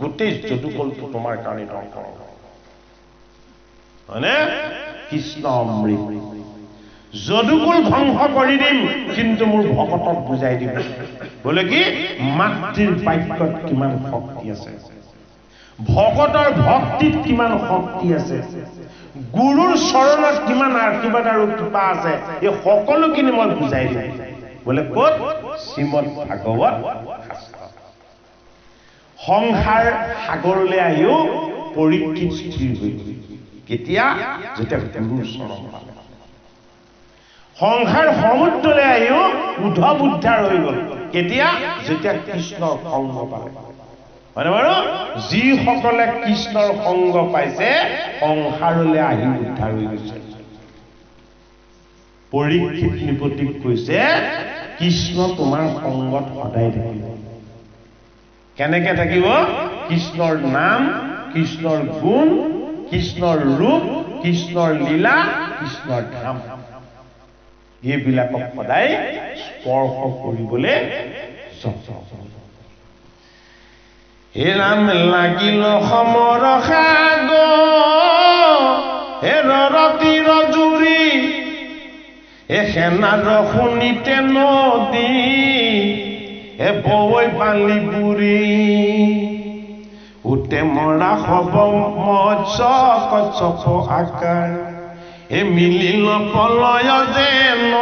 গোটেই যদুকুলটো তোমাৰ কাৰণে ধ্বংস হ'ব। হয়নে? কৃষ্ণ অমৃত। যদুকুল ধ্বংস কৰি দিম, কিন্তু মোৰ ভকতক বুজাই দিম। বোলে কি? মাতৃৰ বাক্যত কিমান শক্তি আছে, ভকতৰ ভক্তিত কিমান শক্তি আছে, গুৰুৰ চৰণত কিমান আশীৰ্বাদ আৰু কৃপা আছে, এই সকলোখিনি মই বুজাই দিম। বোলে ক'ত? শ্ৰীমদ ভাগৱত শাস্ত্ৰ। সংসাৰ সাগৰলৈ আহিও পৰীক্ষিত স্থিৰ হৈ গল। কেতিয়া? যেতিয়া গুৰুৰ চৰণ পালে। সংসাৰ সমুদ্ৰলৈ আহিও উদ্ধৱ উদ্ধাৰ হৈ গল। কেতিয়া? যেতিয়া কৃষ্ণৰ সংগ পালে। হয়নে বাৰু? যিসকলে কৃষ্ণৰ সংগ পাইছে সংসাৰলৈ আহি উদ্ধাৰ হৈ গৈছে। পৰীক্ষিত নৃপতিক কৈছে কৃষ্ণ তোমাৰ সংগত সদায় থাকিব। কেনেকে থাকিব? কৃষ্ণৰ নাম, কৃষ্ণৰ গুণ, কৃষ্ণৰ ৰূপ, কৃষ্ণৰ লীলা, কৃষ্ণৰ ধাম, এইবিলাকক সদায় স্পৰ্শ কৰিবলৈ হে ৰাম লাগিল সমৰ সাগৰ, হে ৰৰতি ৰজুৰি, হে সেনাৰ শুনিতে নদী, হে বৈ বালি বুৰি, উতে মৰা হব মৎস্য কচ্ছপ আকাৰ, হে মিলিল প্ৰলয় যেন,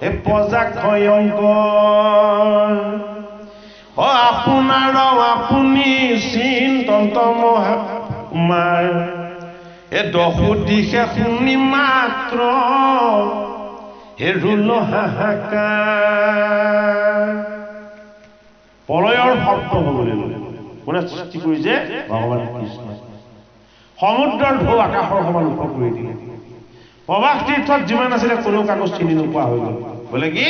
হে প্ৰজা ভয়ংকৰ, আপোনাৰ আপুনি চিন্তন্ত মহামাৰ, হে দহু দিশে শুনি মাত্ৰ, হে ৰুল হাহাকাৰ। প্ৰলয়ৰ শব্দ হবলৈ ললে। কোনে সৃষ্টি কৰিছে? ভগৱান কৃষ্ণ। সমুদ্ৰৰ ঢৌ আকাশৰ সমান ওখ কৰি দিলে। প্ৰবাস তীৰ্থত যিমান আছিলে কোনো কাগজ চিনি নোপোৱা হৈ গল। বোলে কি?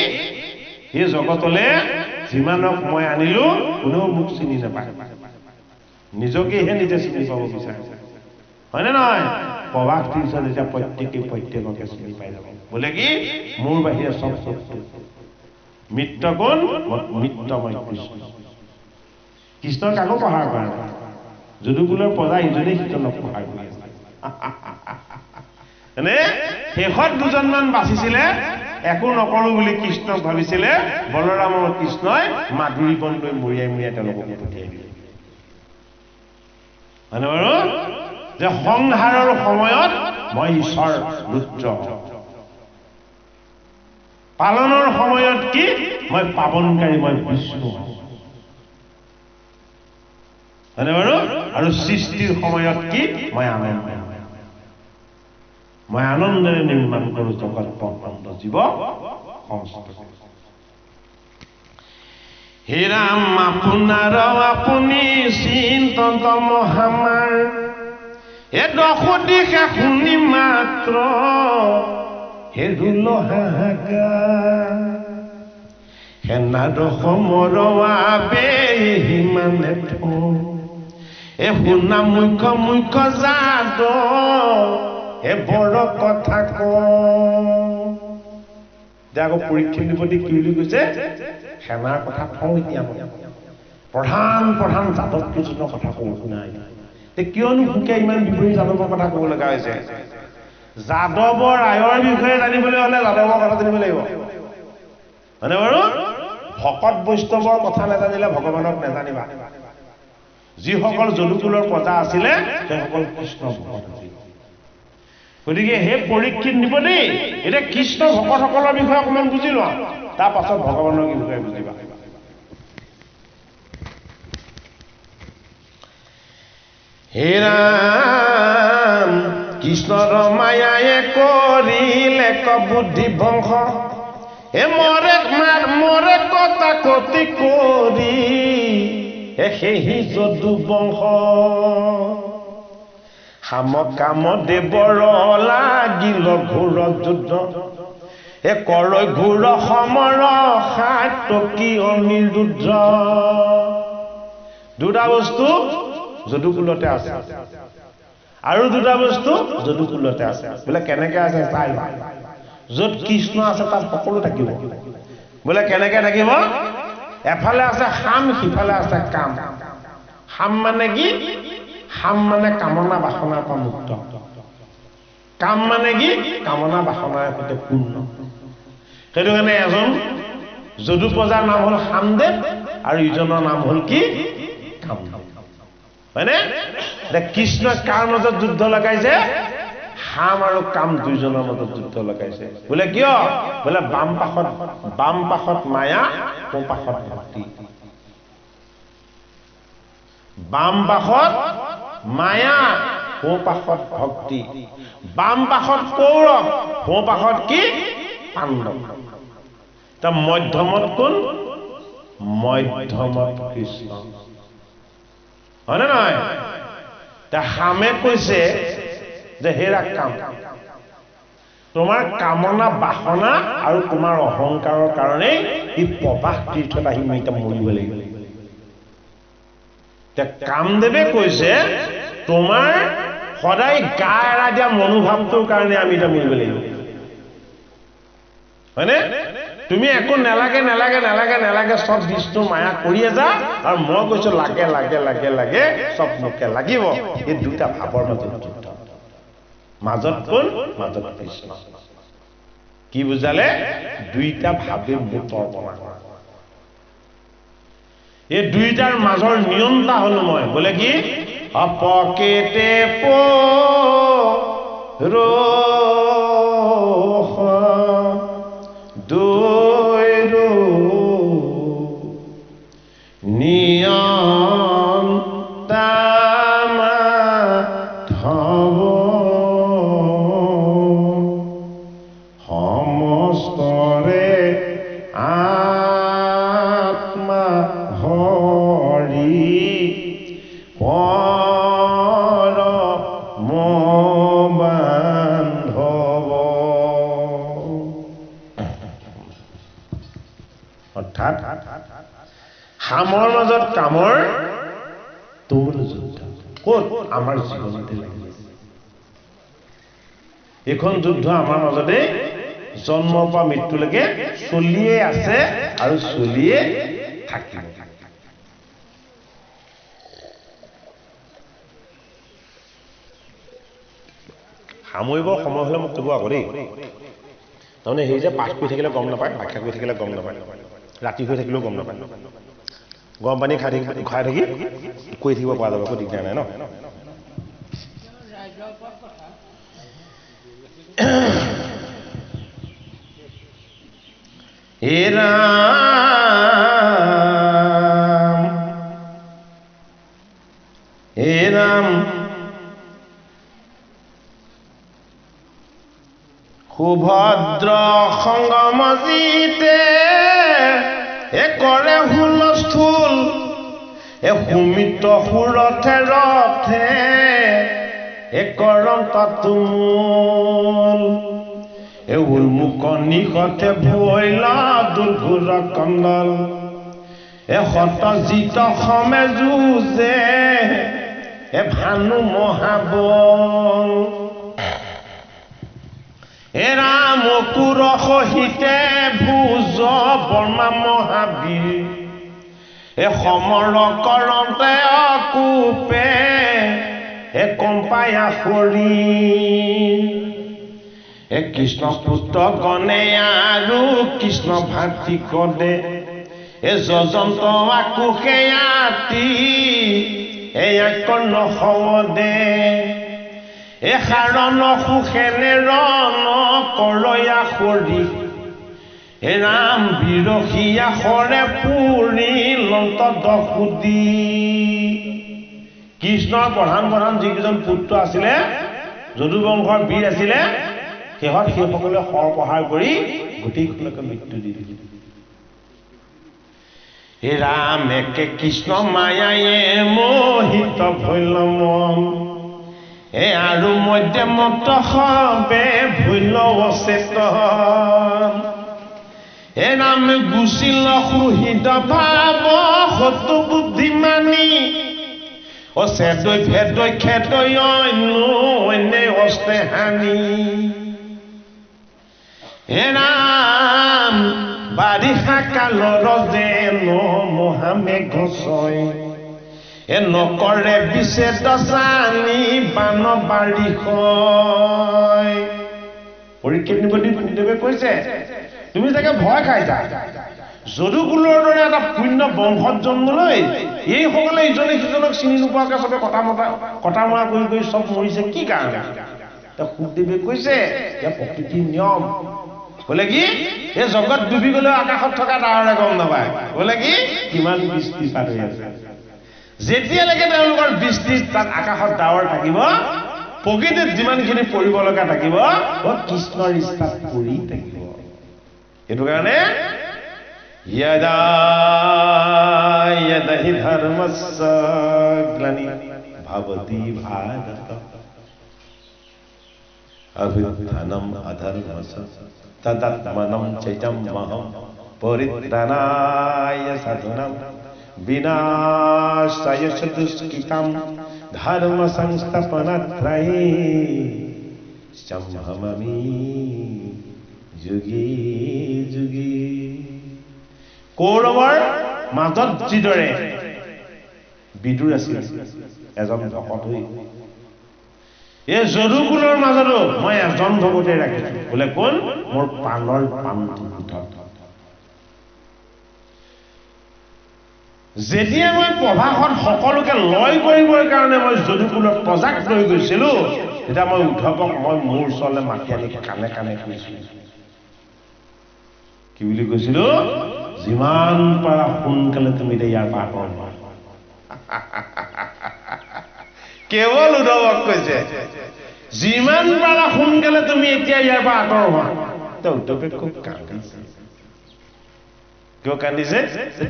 এই জগতলে যিমানক মই আনিলো কোনেও মোক চিনি নাপায়, নিজকেহে নিজে চিনি পাব বিচাৰে। হয়নে নহয়? প্ৰবাস তীৰ্থত যেতিয়া প্ৰত্যেককে চিনি পাই যাব। বোলে কি? মোৰ বাহিৰে চব শত্ৰু, মিত্ৰ কোন? মিত্ৰময় কৃষ্ণ। কৃষ্ণৰ কাকো প্ৰহাৰ কৰা নাই। যদুকুলৰ প্ৰজা ইজনে সিজনক প্ৰহাৰ কৰি আছে। মানে শেষত দুজনমান বাচিছিলে, একো নকৰো বুলি কৃষ্ণক ভাবিছিলে। বলৰাম আৰু কৃষ্ণই মাধুৰী বন লৈ মৰিয়াই মৰিয়াই তেওঁলোকক পঠিয়াই দিলে। মানে বাৰু যে সংহাৰৰ সময়ত মই ঈশ্বৰ ৰুদ্ৰ, পালনৰ সময়ত কি? মই পাবনকাৰী, মই বিষ্ণু। হয়নে বাৰু? আৰু সৃষ্টিৰ সময়ত কি? মই আনন্দ, মই আনন্দেৰে নিৰ্মাণ কৰো জগত ব্ৰহ্মাণ্ড জীৱ সমস্ত। হে ৰাম আপোনাৰ আপুনি চিন্তন্ত মহামাৰ, হে দহু দিশে শুনি মাত্ৰ, হে ৰুল হাহাকাৰ, হে নাদ সমৰ সিমানে হে শুনা মুখ্য মুখ্য যাদ, হে বৰ কথা ক। আকৌ পৰীক্ষিত নৃপতি কি বুলি কৈছে? সেনাৰ কথা কওঁ এতিয়া মই, প্ৰধান প্ৰধান যাদৱ কেইজনৰ কথা কওঁ শুনাই। কিয়নো সুকে ইমান বিপৰীত যাদৱৰ কথা কব লগা হৈছে? যাদৱৰ ৰায়ৰ বিষয়ে জানিবলৈ হলে যাদৱৰ কথা জানিব লাগিব। হয়নে বাৰু? ভকত বৈষ্ণৱৰ কথা নাজানিলে ভগৱানক নাজানিবা যিসকল যদুকুলৰ প্ৰজা আছিলে সেইসকল কৃষ্ণ ভকত আছিল গতিকে হে পৰীক্ষিত নিব দেই এতিয়া কৃষ্ণ ভকতসকলৰ বিষয়ে অকণমান বুজি লোৱা তাৰ পাছত ভগৱানৰ বিষয়ে বুজিবা হে ৰাম কৃষ্ণৰ মায়ায়ে কৰিলে বুদ্ধি ভংস এ মৰে কটা কতি কৰি সেই যদু বংশ হাম কাম দেৱৰ লাগিল ঘোৰ যুদ্ধ এ কৰৈ ঘোৰ সমৰ সাতকী অনিৰুদ্ধ দুটা বস্তু যদুকুলতে আছে আৰু দুটা বস্তু যদুকুলতে আছে বোলে কেনেকে আছে চাই য'ত কৃষ্ণ আছে তাত সকলো থাকিব বোলে কেনেকে থাকিব এফালে আছে হাম সিফালে আছে কাম হাম মানে কি হাম মানে কামনা বাসনাৰ পৰা মুক্ত কাম মানে কি কামনা বাসনাৰ সৈতে পূৰ্ণ সেইটো কাৰণে এজন যদু প্ৰজাৰ নাম হ'ল হামদেৱ আৰু ইজনৰ নাম হ'ল কি কামদেৱ হয়নে কৃষ্ণ কাৰ মাজত যুদ্ধ লগাইছে হাম আৰু কাম দুইজনৰ মাজত যুদ্ধ লগাইছে বোলে কিয় বোলে বাম পাশত মায়া সোঁ পাশত ভক্তি বাম পাশত মায়া সোঁ পাশত ভক্তি বাম পাশত কৌৰৱ সোঁ পাশত কি পাণ্ডৱ তা মধ্যমত কোন মধ্যমত কৃষ্ণ হয়নে নহয় তা হামে কৈছে যে হেৰা কাম তোমাৰ কামনা বাসনা আৰু তোমাৰ অহংকাৰৰ কাৰণে ই প্ৰবাহ তীৰ্থত আহি মই এতিয়া মৰিব লাগিব কামদেৱে কৈছে তোমাৰ সদায় গা এৰা দিয়া মনোভাৱটোৰ কাৰণে আমি এতিয়া মৰিব লাগিব হয়নে তুমি একো নালাগে নালাগে নালাগে নালাগে সব বিষ্ণু মায়া কৰিয়ে যা আৰু মই কৈছো লাগে লাগে লাগে লাগে সব মোকে লাগিব এই দুটা ভাৱৰ মাজত যুদ্ধ মাজত কোন মাজত কৃষ্ণ কি বুজালে দুইটা ভাৱে মোৰ তৰ্পণা কৰা এই দুইটাৰ মাজৰ নিয়ন্তা হলো মই বোলে কি অপকেতে ৰো দুইৰো নিয়ন্তা হামৰ মাজত কামৰ তোৰ যুদ্ধ ক'ত আমাৰ জীৱনতে লাগিছে এখন যুদ্ধ আমাৰ মাজতে জন্মৰ পৰা মৃত্যুলৈকে চলিয়ে আছে আৰু চলিয়ে থাকিব সামৰিবৰ সময় হলে মোক ক'ব আকৌ দেই তাৰমানে সেই যে পাঠ কৰি থাকিলে গম নাপায় ব্যাখ্যা কৰি থাকিলে গম নাপায় ৰাতি হৈ থাকিলেও গম নাপায় গৰম পানী খাই থাকি কৈ থাকিব পৰা যাব একো দিগদাৰ নাই ন হে ৰাম সুভদ্ৰ সংগম জিতে কৰে হুলস্থুল সুমিত সুৰথে ৰথে কৰম তাতুল উন্মুখ নিশতে ভৈলা দুৰ্ঘুৰ কন্দল শত জিত সমে যুঁজে ভানু মহাবল ৰাম কুৰ সহিতে ভুজ বৰ্মা মহাবীৰ সমৰ কৰতে অকুপে কম্পায়া শৰীৰ কৃষ্ণ পুত্ৰ গণে আৰু কৃষ্ণ ভাতৃ কদে এ যজন্ত আকুষেয়াতি এয়া কৰ্ণ সদে এ শাৰণ সুখেনে ৰণ কৰয়া সৰি এ ৰাম বিৰসীয়া সৰে পুৰি লন্ত দসুদি কৃষ্ণৰ প্ৰধান প্ৰধান যিকেইজন পুত্ৰ আছিলে যদুবংশৰ বীৰ আছিলে সেইসকলে সৰপহাৰ কৰি গোটেইখনকে মৃত্যু দি দিলে হে ৰাম একে কৃষ্ণ মায়ায়ে মোহিত ভৈল মন এ আৰু মধ্যমত হবে ভৈল অচেতন হে ৰাম গুচিল সুহৃদ ভাৱ সত বুদ্ধিমানী অচেদৈ ভেদৈ খেদৈ অন্যে অস্তে হানি হে ৰাম বাৰিষা কালৰ যেন মহামেঘ ছয় এ নকৰে বিছেদ জানি বান বাৰিষ পৰীক্ষিত নিপতি সুখদেৱে কৈছে তুমি চাগে ভয় খাইছা যদুকুলৰ দৰে এটা পুণ্য বংশত জন্ম লৈ এইসকলে ইজনে সিজনক চিনি নোপোৱাকে চবে কটা মৰা কৰি চব মৰিছে কি কাৰণে সুখদেৱে কৈছে যে প্ৰকৃতিৰ নিয়ম বোলে কি এই জগত ডুবি গ'লেও আকাশত থকা ডাৱৰে গম নাপায় বোলে কি কিমান বৃষ্টিপাত হৈ আছে যেতিয়ালৈকে তেওঁলোকৰ বৃষ্টি তাত আকাশত ডাৱৰ থাকিব প্ৰকৃতিত যিমানখিনি পৰিব লগা থাকিব কৃষ্ণৰ ইচ্ছাত পৰি থাকিব এইটো কাৰণে यदा यदहि धर्मस्य ग्लानि भवति भारत अभ्युत्थानम् अधर्मस्य तदात्मनं चैतन्यमहं परित्राणाय साधूनां विनाशाय च दुष्कृतां धर्म संस्थापनार्थाय संभवामि युगे युगे কৌৰৱৰ মাজত যিদৰে বিদুৰ আছিল এজন ভকত হৈ এই যদুকুলৰ মাজতো মই এজন ভকতে ৰাখিছো বোলে কোন মোৰ পানৰ পানটো যেতিয়া মই প্ৰভাসত সকলোকে লয় কৰিবৰ কাৰণে মই যদুকুলৰ প্ৰজাক লৈ গৈছিলো তেতিয়া মই উদ্ধৱক মই মোৰ ওচৰলৈ মাতি আনি কাণে কাণে কৈছিলো কি বুলি কৈছিলো যিমান পাৰা সোনকালে তুমি ইয়াৰ পৰা আঁতৰ হোৱা কেৱল উদ্ধৱক কৈছে যিমান পাৰা সোনকালে তুমি এতিয়া ইয়াৰ পৰা আঁতৰ হোৱা উদ্ধৱে খুব কান্দিছে কিয় কান্দিছে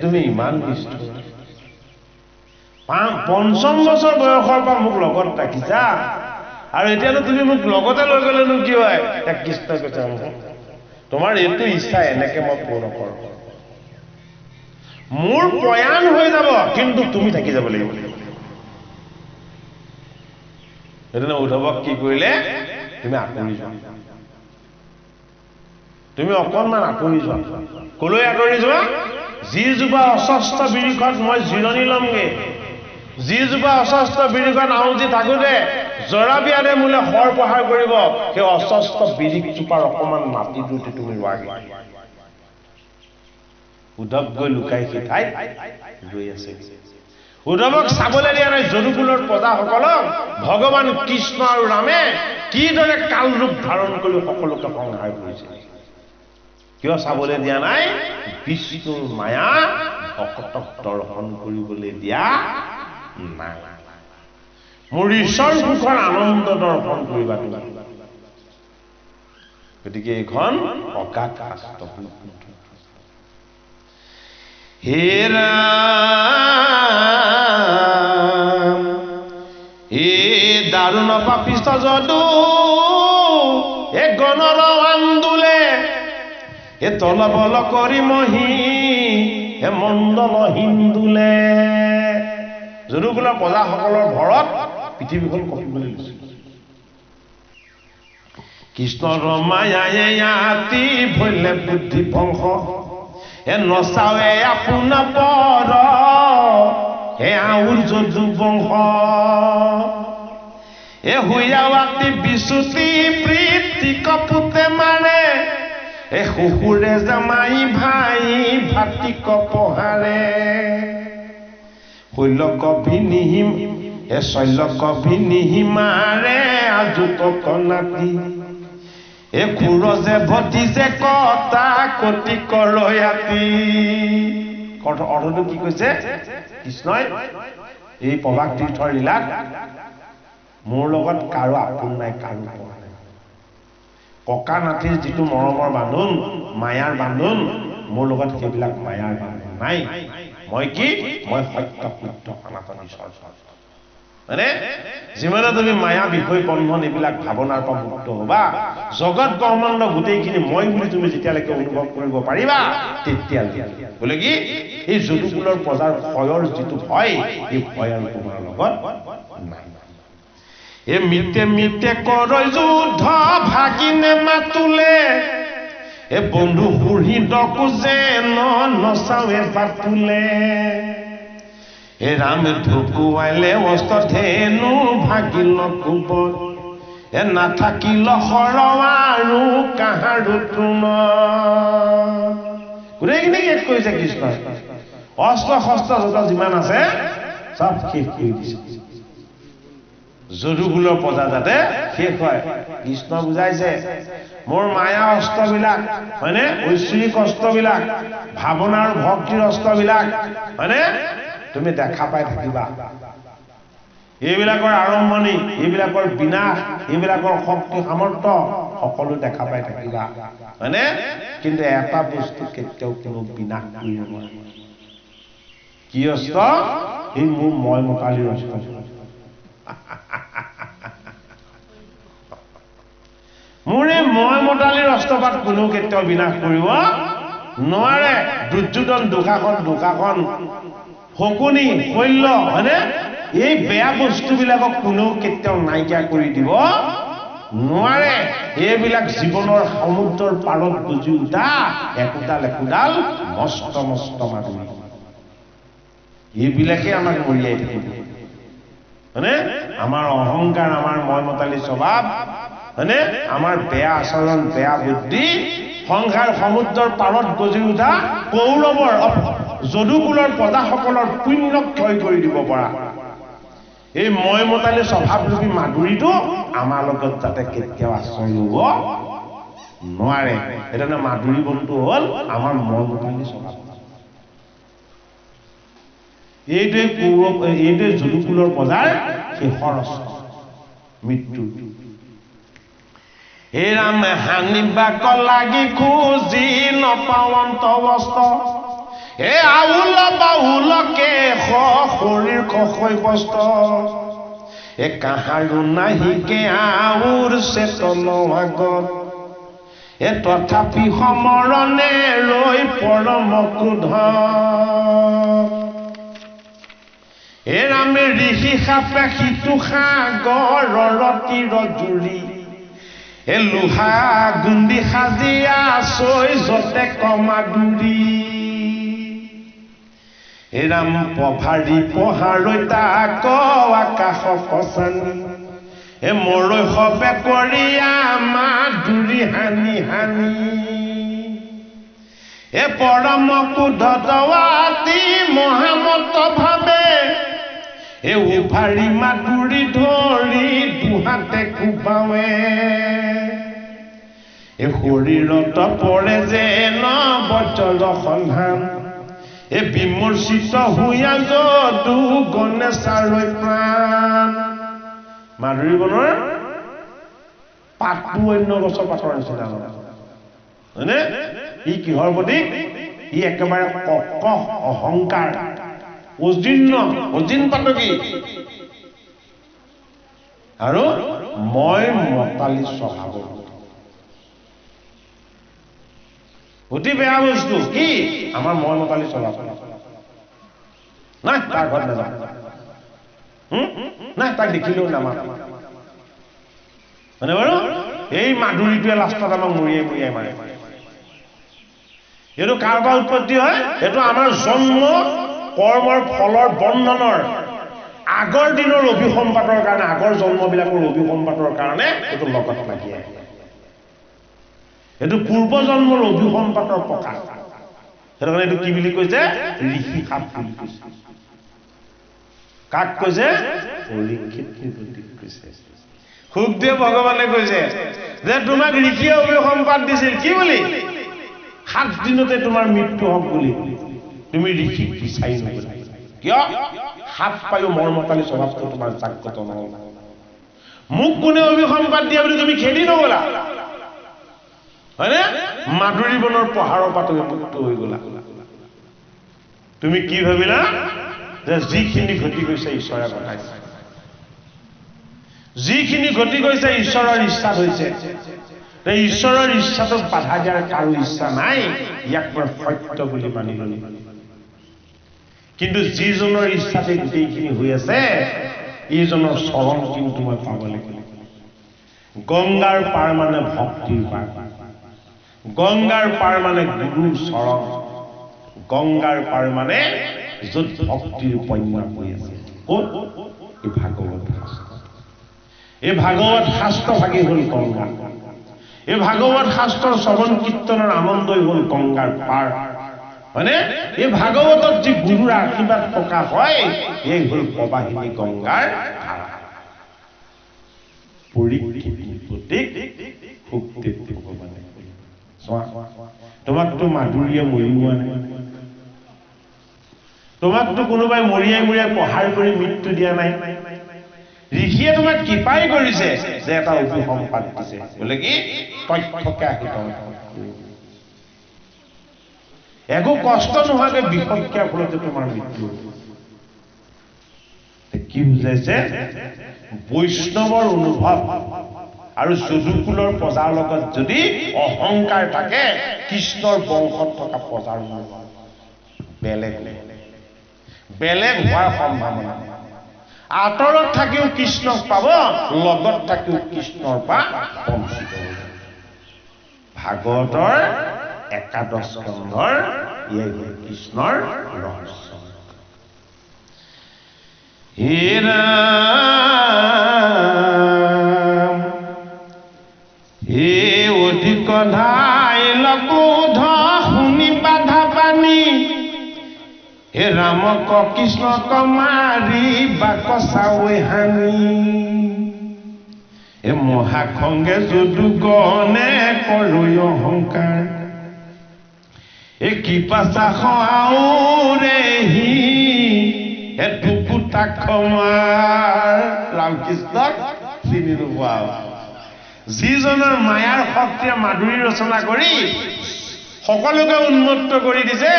তুমি ইমান নিষ্ঠুৰ ৫৫ বছৰ বয়সৰ পৰা মোক লগত ৰাখিছা আৰু এতিয়ানো তুমি মোক লগতে লৈ গ'লেনো কি হয় কৃষ্ণ কৈছে তোমাৰ এইটো ইচ্ছা এনেকে মই পূৰ্ণ কৰোঁ মোৰ প্ৰয়াণ হৈ যাব কিন্তু তুমি থাকি যাব লাগিব সেইদিনা উদ্ধৱক কি কৰিলে তুমি আঁতৰি যোৱা তুমি অকণমান আঁতৰি যোৱা কলৈ আঁতৰি যোৱা যিজোপা অস্বস্থ বিৰিখত মই জিৰণি ল'মগে যিজোপা অস্বস্থ বিৰিখত আউজি থাকোঁতে জৰা বিয়াৰে মোলে সৰ প্ৰহাৰ কৰিব সেই অস্বস্থ বিৰিখজোপাৰ অকণমান মাটি দুটি তুমি ৰোৱাগে উদ্ধৱ গৈ লুকাই সেই ঠাইত ৰৈ আছে উদ্ধৱক চাবলৈ দিয়া নাই যদুকুলৰ প্ৰজাসকলক ভগৱান কৃষ্ণ আৰু ৰামে কিদৰে কাল ৰূপ ধাৰণ কৰি সকলোকে সংহাৰ কৰিছে কিয় চাবলৈ দিয়া নাই বিষ্ণুৰ মায়া ভকতক দৰ্শন কৰিবলৈ দিয়া নাই মোৰ ঈশ্বৰ সুখৰ আনন্দ দৰ্শন কৰিবা তুমি গতিকে এইখন অগাধ শাস্ত্ৰ হে ৰাম হে দাৰুণ পাপিষ্ঠ যদু এ গণৰ আন্দোলে এ তল বল কৰি মহি হে মণ্ডল হিন্দুলে যদুকুলৰ প্ৰজাসকলৰ ভৰত পৃথিৱীখন কঁপিবলৈ লৈছিল কৃষ্ণৰ মায়ায়ে আতি ভৈলে বুদ্ধি ভংস হে নচাৱে আপোনা পৰ হে আউৰ যদু বংশ হে হুয়াৱাতি বিচুতি প্ৰীতি কপুতে মাৰে এ শহুৰে জামাই ভাই ভাতি কপহাৰে শৈল কভি নিহিম এ শৈল কভি নিহিমাৰে আজুতক নাতি এ খুৰ যে ভতিছে কটা কটি কৰয়াতি অৰ্থটো কি কৈছে কৃষ্ণই এই প্ৰভাস তীৰ্থৰ লীলাত মোৰ লগত কাৰো আপোন নাই কাৰো পোৱা নাই ককা নাতিৰ যিটো মৰমৰ বান্ধোন মায়াৰ বান্ধোন মোৰ লগত সেইবিলাক মায়াৰ বান্ধোন নাই মই কি মই সত্য শুদ্ধ সনাতন ঈশ্বৰ মানে যিমানে তুমি মায়া বিষয় বন্ধন এইবিলাক ভাৱনাৰ পৰা মুক্ত হবা জগত ব্ৰহ্মাণ্ড গোটেইখিনি মই বুলি তুমি যেতিয়ালৈকে অনুভৱ কৰিব পাৰিবা তেতিয়ালৈকে বোলে কি এই যদুকুলৰ প্ৰজাৰ ভয়ৰ যিটো ভয় এই ভয় আৰু তোমাৰ লগত নাই এ মিতে মিতে কৰৈ যুদ্ধ ভাগিনে মাতুলে এ বন্ধু সুহৃদকো যে নচাৱে পাতুলে এ ৰাম ঢুকুৱাইলে অস্ত ধেনু ভাগিল কুবত এ নাথাকিল সৰৱা আৰু কাহাৰো তৃণ গোটেইখিনি শেষ কৰিছে কৃষ্ণই অস্ত্ৰ শস্ত্ৰ যত যিমান আছে চব শেষ কৰি দিছে যদুকুলৰ প্ৰজা যাতে শেষ হয় কৃষ্ণ বুজাইছে মোৰ মায়া অস্ত্ৰবিলাক হয়নে ঐশ্বৰিক অস্ত্ৰবিলাক ভাৱনা আৰু ভক্তিৰ অস্ত্ৰবিলাক হয়নে তুমি দেখা পাই থাকিবা এইবিলাকৰ আৰম্ভণি এইবিলাকৰ বিনাশ এইবিলাকৰ শক্তি সামৰ্থ্য সকলো দেখা পাই থাকিবা হয়নে কিন্তু এটা বস্তু কেতিয়াও কোনো বিনাশ কৰিব নোৱাৰে কি অস্ত্ৰ এই মোৰ মই মতালিৰ অস্ত্ৰ মোৰ এই মই মতালিৰ অস্ত্ৰপাত কোনো কেতিয়াও বিনাশ কৰিব নোৱাৰে দুৰ্যোধন দুঃশাসন শকুনি শৈল্য হয়নে এই বেয়া বস্তুবিলাকক কোনেও কেতিয়াও নাইকিয়া কৰি দিব নোৱাৰে এইবিলাক জীৱনৰ সমুদ্ৰৰ পাৰত বুজি উঠা একোডাল একোডাল মস্ত মস্ত মাধুৰী এইবিলাকে আমাক মৰিয়াই থাকিব হয়নে আমাৰ অহংকাৰ আমাৰ মই মতালি স্বভাৱ হয়নে আমাৰ বেয়া আচৰণ বেয়া বুদ্ধি সংসাৰ সমুদ্ৰৰ পাৰত গজি উঠা কৌৰৱৰ যদুকুলৰ প্ৰজাসকলৰ পুণ্য ক্ষয় কৰি দিব পৰা এই মই মতালি স্বভাৱৰূপী মাধুৰীটো আমাৰ লগত যাতে কেতিয়াও আশ্ৰয় ল'ব নোৱাৰে সেইকাৰণে মাধুৰী বন্ধু হ'ল আমাৰ মই মতালি স্বভাৱ এইটোৱে যদুকুলৰ প্ৰজাৰ শেষৰ অস্ত্ৰ মৃত্যু হে ৰাম হানিবাক লাগি খুজি নপাৱন্ত বস্ত্ৰ হে আউল বাউলকে শৰীৰ খৈ বস্ত্ৰ এ কাহাৰো নাহিকে আউৰ চেতন আগত এ তথাপি সমৰণে ৰৈ পৰম ক্ৰোধ এ ৰামে ঋষি সাপে সিটো সাগৰৰ তীৰ জুৰি এ লোহা গুন্দি সাজিয়া চৈ যতে কমাদুৰি এ ৰাম পভাৰী পহাৰৈ তাক আকাশ কচানি এ মৰৈ সবে কৰিয়া মাধুৰী হানি হানি এ পৰম ক্ৰোধ অতি মহামত ভাবে এ উভাৰী মাধুৰী ধৰি দুহাতে কোবাৱে এ শৰীৰত পৰে যে বজ্ৰ সন্ধান এ বিমৰ্চিত হুয়া যদু গণে চাৰৈ প্ৰাণ মাধুৰী বনৰ পাতটো অন্য গছৰ পাতৰ নিচিনা হয়নে ই কিহৰ প্ৰতীক ই একেবাৰে ককহ অহংকাৰ অজিন পাতকী আৰু মই মতালি স্বভাৱৰ অতি বেয়া বস্তু কি আমাৰ মই মতালি স্বভাৱ নাই তাৰ ঘৰত নাযাওঁ নাই তাক দেখিলেও নামাত মানে বাৰু এই মাধুৰীটোৱে লাষ্টত আমাক মৰিয়াই মাৰে এইটো কাৰ পৰা উৎপত্তি হয় এইটো আমাৰ জন্ম কৰ্মৰ ফলৰ বন্ধনৰ আগৰ দিনৰ অভিসম্পাতৰ কাৰণে আগৰ জন্মবিলাকৰ অভিসম্পাতৰ কাৰণে এইটো লগত লাগি আহে এইটো পূৰ্বজন্মৰ অভিসম্পাতৰ প্ৰকাশ সেইটো কাৰণে এইটো কি বুলি কৈছে ঋষি সাপ বুলি কৈছে কাক কৈছে পৰীক্ষিত কৈছে সুখদেৱ ভগৱানে কৈছে যে তোমাক ঋষিয়ে অভিসম্পাত দিছিল কি বুলি 7 দিনতে তোমাৰ মৃত্যু হওক বুলি তুমি ঋষিক বিচাৰি নগলা কিয় সাপ পায়ো মৰ্মকালী স্বভাৱটো তোমাৰ জাগ্ৰত নহল মোক কোনে অভিসম্পাত দিয়া বুলি তুমি খেদি নগলা হয়নে মাধুৰী বনৰ পহাৰৰ পৰা তুমি মুক্ত হৈ গলা তুমি কি ভাবিলা যে যিখিনি ঘটি গৈছে ঈশ্বৰে ঘটাইছে যিখিনি ঘটি গৈছে ঈশ্বৰৰ ইচ্ছাত হৈছে ঈশ্বৰৰ ইচ্ছাটোক বাধা দিয়াৰ কাৰো ইচ্ছা নাই ইয়াক মই সত্য বুলি মানি ললো কিন্তু যিজনৰ ইচ্ছাতে গোটেইখিনি হৈ আছে এইজনৰ চৰণ কিন্তু মই পাব লাগিব গংগাৰ পাৰ মানে ভক্তিৰ পাৰ গংগাৰ পাৰ মানে গুৰুৰ চৰণ গংগাৰ পাৰ মানে য'ত ভক্তিৰ উপন্যাস হৈ আছে ক'ত এই ভাগৱত শাস্ত্ৰ এই ভাগৱত শাস্ত্ৰ ভাগি হ'ল গংগা এই ভাগৱত শাস্ত্ৰৰ শ্ৰৱণ কীৰ্তনৰ আনন্দই হ'ল গংগাৰ পাৰ হয়নে এই ভাগৱতত যি গুৰুৰ আশীৰ্বাদ প্ৰকাশ হয় এই হ'ল প্ৰবাহিনী গংগাৰ ধাৰা পৰীক্ষিত প্ৰতীক সুখদেৱ ভগৱানে তোমাকতো মাধুৰীয়ে মৰিওৱা নাই তোমাকতো কোনোবাই মৰিয়াই মৰিয়াই পহাৰ কৰি মৃত্যু দিয়া নাই ঋষিয়ে তোমাক কৃপাই কৰিছে যে এটা অভিসম্পাত দিছে বোলে কি তথ্যকে আহিত একো কষ্ট নোহোৱাকে বিপক্ষাৰ ফলতে তোমাৰ মৃত্যু কি বুজাইছে বৈষ্ণৱৰ অনুভৱ আৰু যদুকুলৰ প্ৰজাৰ লগত যদি অহংকাৰ থাকে কৃষ্ণৰ বংশত থকা প্ৰজাৰ বেলেগ বেলেগ হোৱাৰ সম্ভাৱনা আঁতৰত থাকিও কৃষ্ণক পাব লগত থাকিও কৃষ্ণৰ পৰা বঞ্চিত হ'ব ভাগৱতৰ 11 স্কন্ধৰ এই কৃষ্ণৰ ৰহস্য হে ৰাম হে অধিক ধাই লক্ৰোধ শুনি বাধা পানী হে ৰামক কৃষ্ণক মাৰি বাক চাৱে হানি হে মহাখংগে যদু গণে কৰৈ অহংকাৰ এ কি পাছা খাওৰে হি হে টুকুটা খমাৰ ৰামকৃষ্ণক চিনি নোপোৱা যিজনৰ মায়াৰ শক্তিয়ে মাধুৰী ৰচনা কৰি সকলোকে উন্মত্ত কৰি দিছে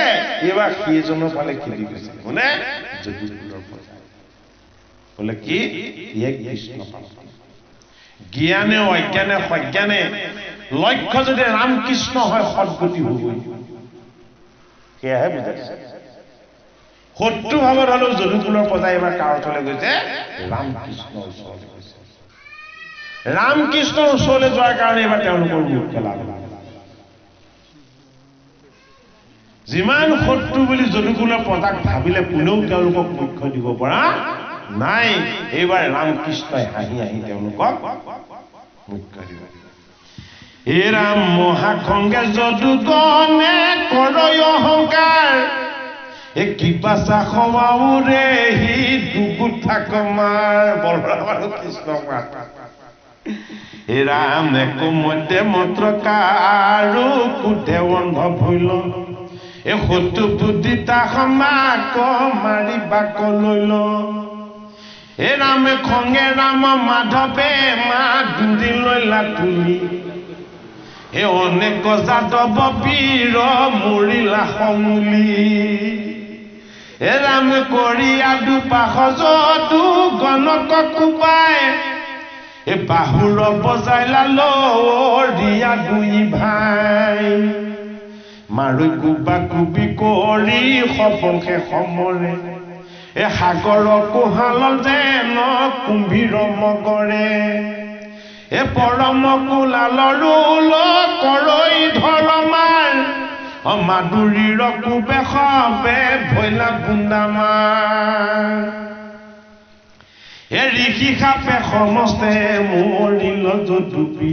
এইবাৰ সেইজনৰ ফালে খেলি গৈছে কোনে যদুকুলৰ প্ৰজা বোলে কি ইয়ে কৃষ্ণ জ্ঞানে অজ্ঞানে সজ্ঞানে লক্ষ্য যদি ৰামকৃষ্ণ হয় সদ্গতি হ'বই সেয়াহে বুজাইছে শত্ৰু ভাৱত হলেও যদুকুলৰ প্ৰজা এইবাৰ কাৰ ওচৰলৈ গৈছে ৰামকৃষ্ণৰ ওচৰলৈ গৈছে ৰামকৃষ্ণৰ ওচৰলৈ যোৱাৰ কাৰণে এইবাৰ তেওঁলোকৰ মুখ্য লাভ যিমান শত্ৰু বুলি যদুকুলৰ প্ৰজাক ভাবিলে কোনেও তেওঁলোকক মুখ্য দিব পৰা নাই এইবাৰ ৰামকৃষ্ণই হাঁহি হাঁহি তেওঁলোকক মুখ্য দিব হে ৰাম মহাখংগে যদু গণে কৰৈ অহংকাৰ এ কি পাছা খমাউৰে হি দুকুঠা কমাৰ বলৰাম আৰু কৃষ্ণ হে ৰাম একো মধ্যে মন্ত্ৰ কাৰো কোঠে অন্ধ ভৈল এ শত্ৰু বুদ্ধি তাক মাক মাৰি বাক লৈ ল হে ৰামে খংগে ৰাম মাধৱে মা দুৰি লৈ লাতুলি হে অনেক যাদৱ বীৰ মৰিলা সমুলি হে ৰামে কৰি আদু পাশ যদু গণক কোবাই এ বাহুৰ বজাইলা লৰিয়া দুই ভাই মাৰু কুবা কুবি কৰি সপংখে সমৰে এ সাগৰ কোহাল যেন কুম্ভীৰ মগৰে এ পৰম কুলালৰুল কৰৈ ধৰমাৰ মাধুৰীৰ কুবে সবে ভৈলা বুন্দামাৰ এ ঋষি সাপে সমস্তে মৰিল যদুপি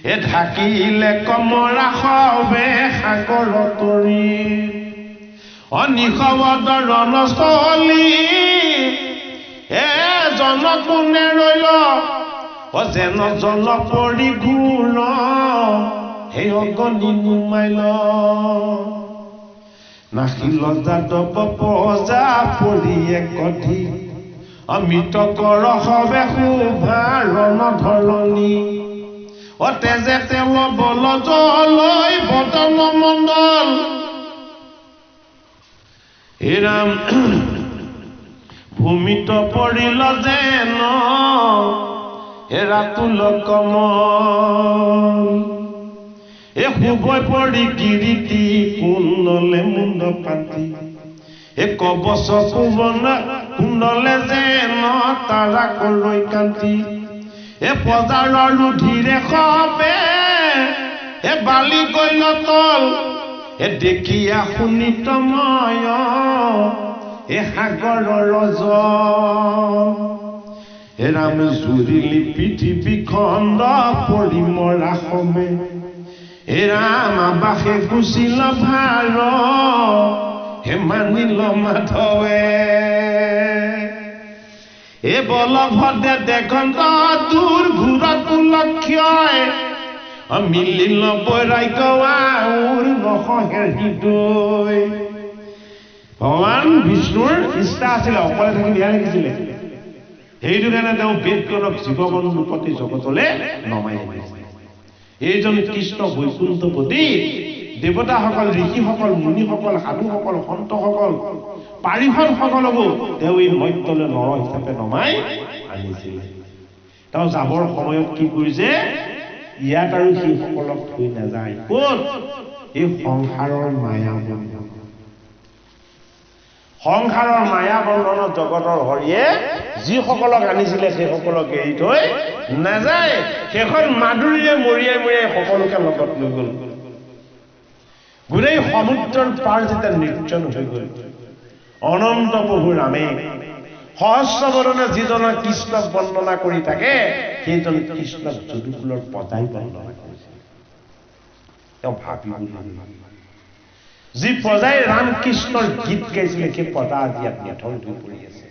এ ঢাকিলে কমৰা সবে সাগৰ তৰি অনিশবদৰ ৰণস্থলী জন কোনে ৰৈল যেন জল পৰি ঘূৰ সেই অগনি নুমাইল নাখিল যাদৱ প্ৰজা পৰি একধি অমৃত কৰ সবে শোভা ৰণধৰণী তেজে তেল বল জলৈ বদন মণ্ডল হে ৰাম ভূমিত পৰিল যেন হেৰাতুল কমল শুবই পৰি কিৰীতি কুণ্ডলে মুণ্ড পাতি কবচ কুবন কুণ্ডলে যেন তাৰা কৈ কান্তি পজাৰৰ ৰুধিৰে সবে বালি গৈল তল দেখিয়া শুনিতময় সাগৰৰ ৰজ ৰাম জুৰিলি পৃথিৱী খণ্ড পৰি মৰা সবে ৰাম আবাসে গুচিল ভাৰ মানিল মাধৱে বলভদ্ৰে দেখন্ত দূৰ ঘূৰতো লক্ষ্যই মিলিল বৈৰাগ্য আউৰ নসহে হৃদয় ভগৱান বিষ্ণুৰ ইচ্ছা আছিলে অকলে থাকি বিয়া লিখিছিলে সেইটো কাৰণে তেওঁ বেদগণক জীৱবন্ধুপতি জগতলৈ নমাই আনিছিলে এইজন কৃষ্ণ বৈকুণ্ঠপতি দেৱতাসকল ঋষিসকল মুনিসকল সাধুসকল সন্তসকল পাৰিষদসকলকো তেওঁ এই মৰ্ত্যলৈ নৰ হিচাপে নমাই আনিছিলে তেওঁ যাবৰ সময়ত কি কৰিছে ইয়াত আৰু সেইসকলক থৈ নাযায় ক'ত এই সংসাৰৰ মায়া বন্ধন সংসাৰৰ মায়া বন্ধনত জগতৰ হৰিয়ে যিসকলক আনিছিলে সেইসকলক এৰি থৈ নাযায় সেইখন মাধুৰীৰে মৰিয়াই মৰিয়াই সকলোকে লগত লৈ গ'ল গোটেই সমুদ্ৰৰ পাৰ যেতিয়া নিৰ্জন হৈ গ'ল অনন্ত প্ৰভু ৰামে সহস্ৰবদনে যিজনে কৃষ্ণক বন্দনা কৰি থাকে সেইজন কৃষ্ণক যদুকুলৰ পতাই বন্দনা কৰিছে তেওঁ ভাবিব যি প্ৰজাই ৰাম কৃষ্ণৰ গীত গাইছিলে সেই প্ৰজা আজি ইয়াত নিথৰ হৈ পৰি আছে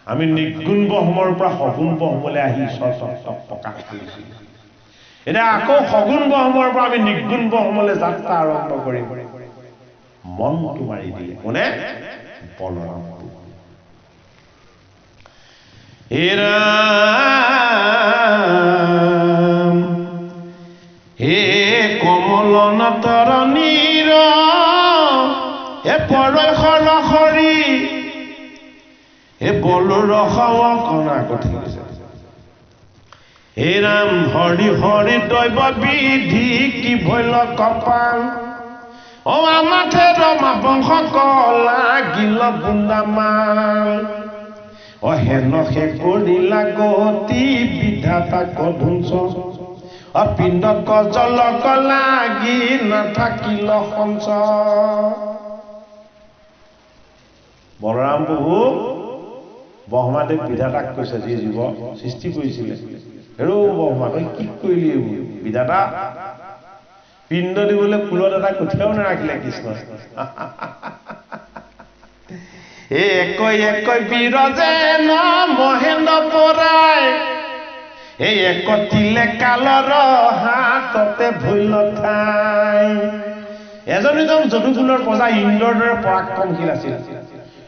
আমি নিৰ্গুণ ব্ৰহ্মৰ পৰা সগুণ ব্ৰহ্মলৈ আহি ঈশ্বৰ তত্ত্বক প্ৰকাশ কৰিছিলোঁ এতিয়া আকৌ সগুণ ব্ৰহ্মৰ পৰা আমি নিৰ্গুণ ব্ৰহ্মলৈ যাত্ৰা আৰম্ভ কৰিম মনটো মাৰি দিলে কোনে বলৰাম হে ৰাম হে কমল নতৰণীৰ হে পৰশৰ হৰি হে বলৰ কণা কথা কৈছে হে ৰাম হৰি হৰি দৈৱ বিধি কি ভৈল কপাল আমাঠে ৰমা বংশ কলা গিল বুন্দামাল হেন সে কৰিলা গতি বিধাতা কধুঞ্চ পিণ্ড কজল লাগি নাথাকিল সঞ্চ বলৰাম প্ৰভু ব্ৰহ্মাদেৱ বিধাতাক কৈছে যি জীৱ সৃষ্টি কৰিছিলে হেৰৌ ব্ৰহ্মা তই কি কৰিলি বিধাতা পিণ্ড দিবলৈ ফুলত এটা কঠিয়াও নাৰাখিলে কৃষ্ণ একৈ একৈ বিৰজে ন মহেন্দ্ৰ পৰাই এই একতিলে কালৰ হাততে ভৈল ঠাই এজন যদুকুলৰ প্ৰজা ইন্দ্ৰৰ দৰে পৰাক্ৰমশীল আছিল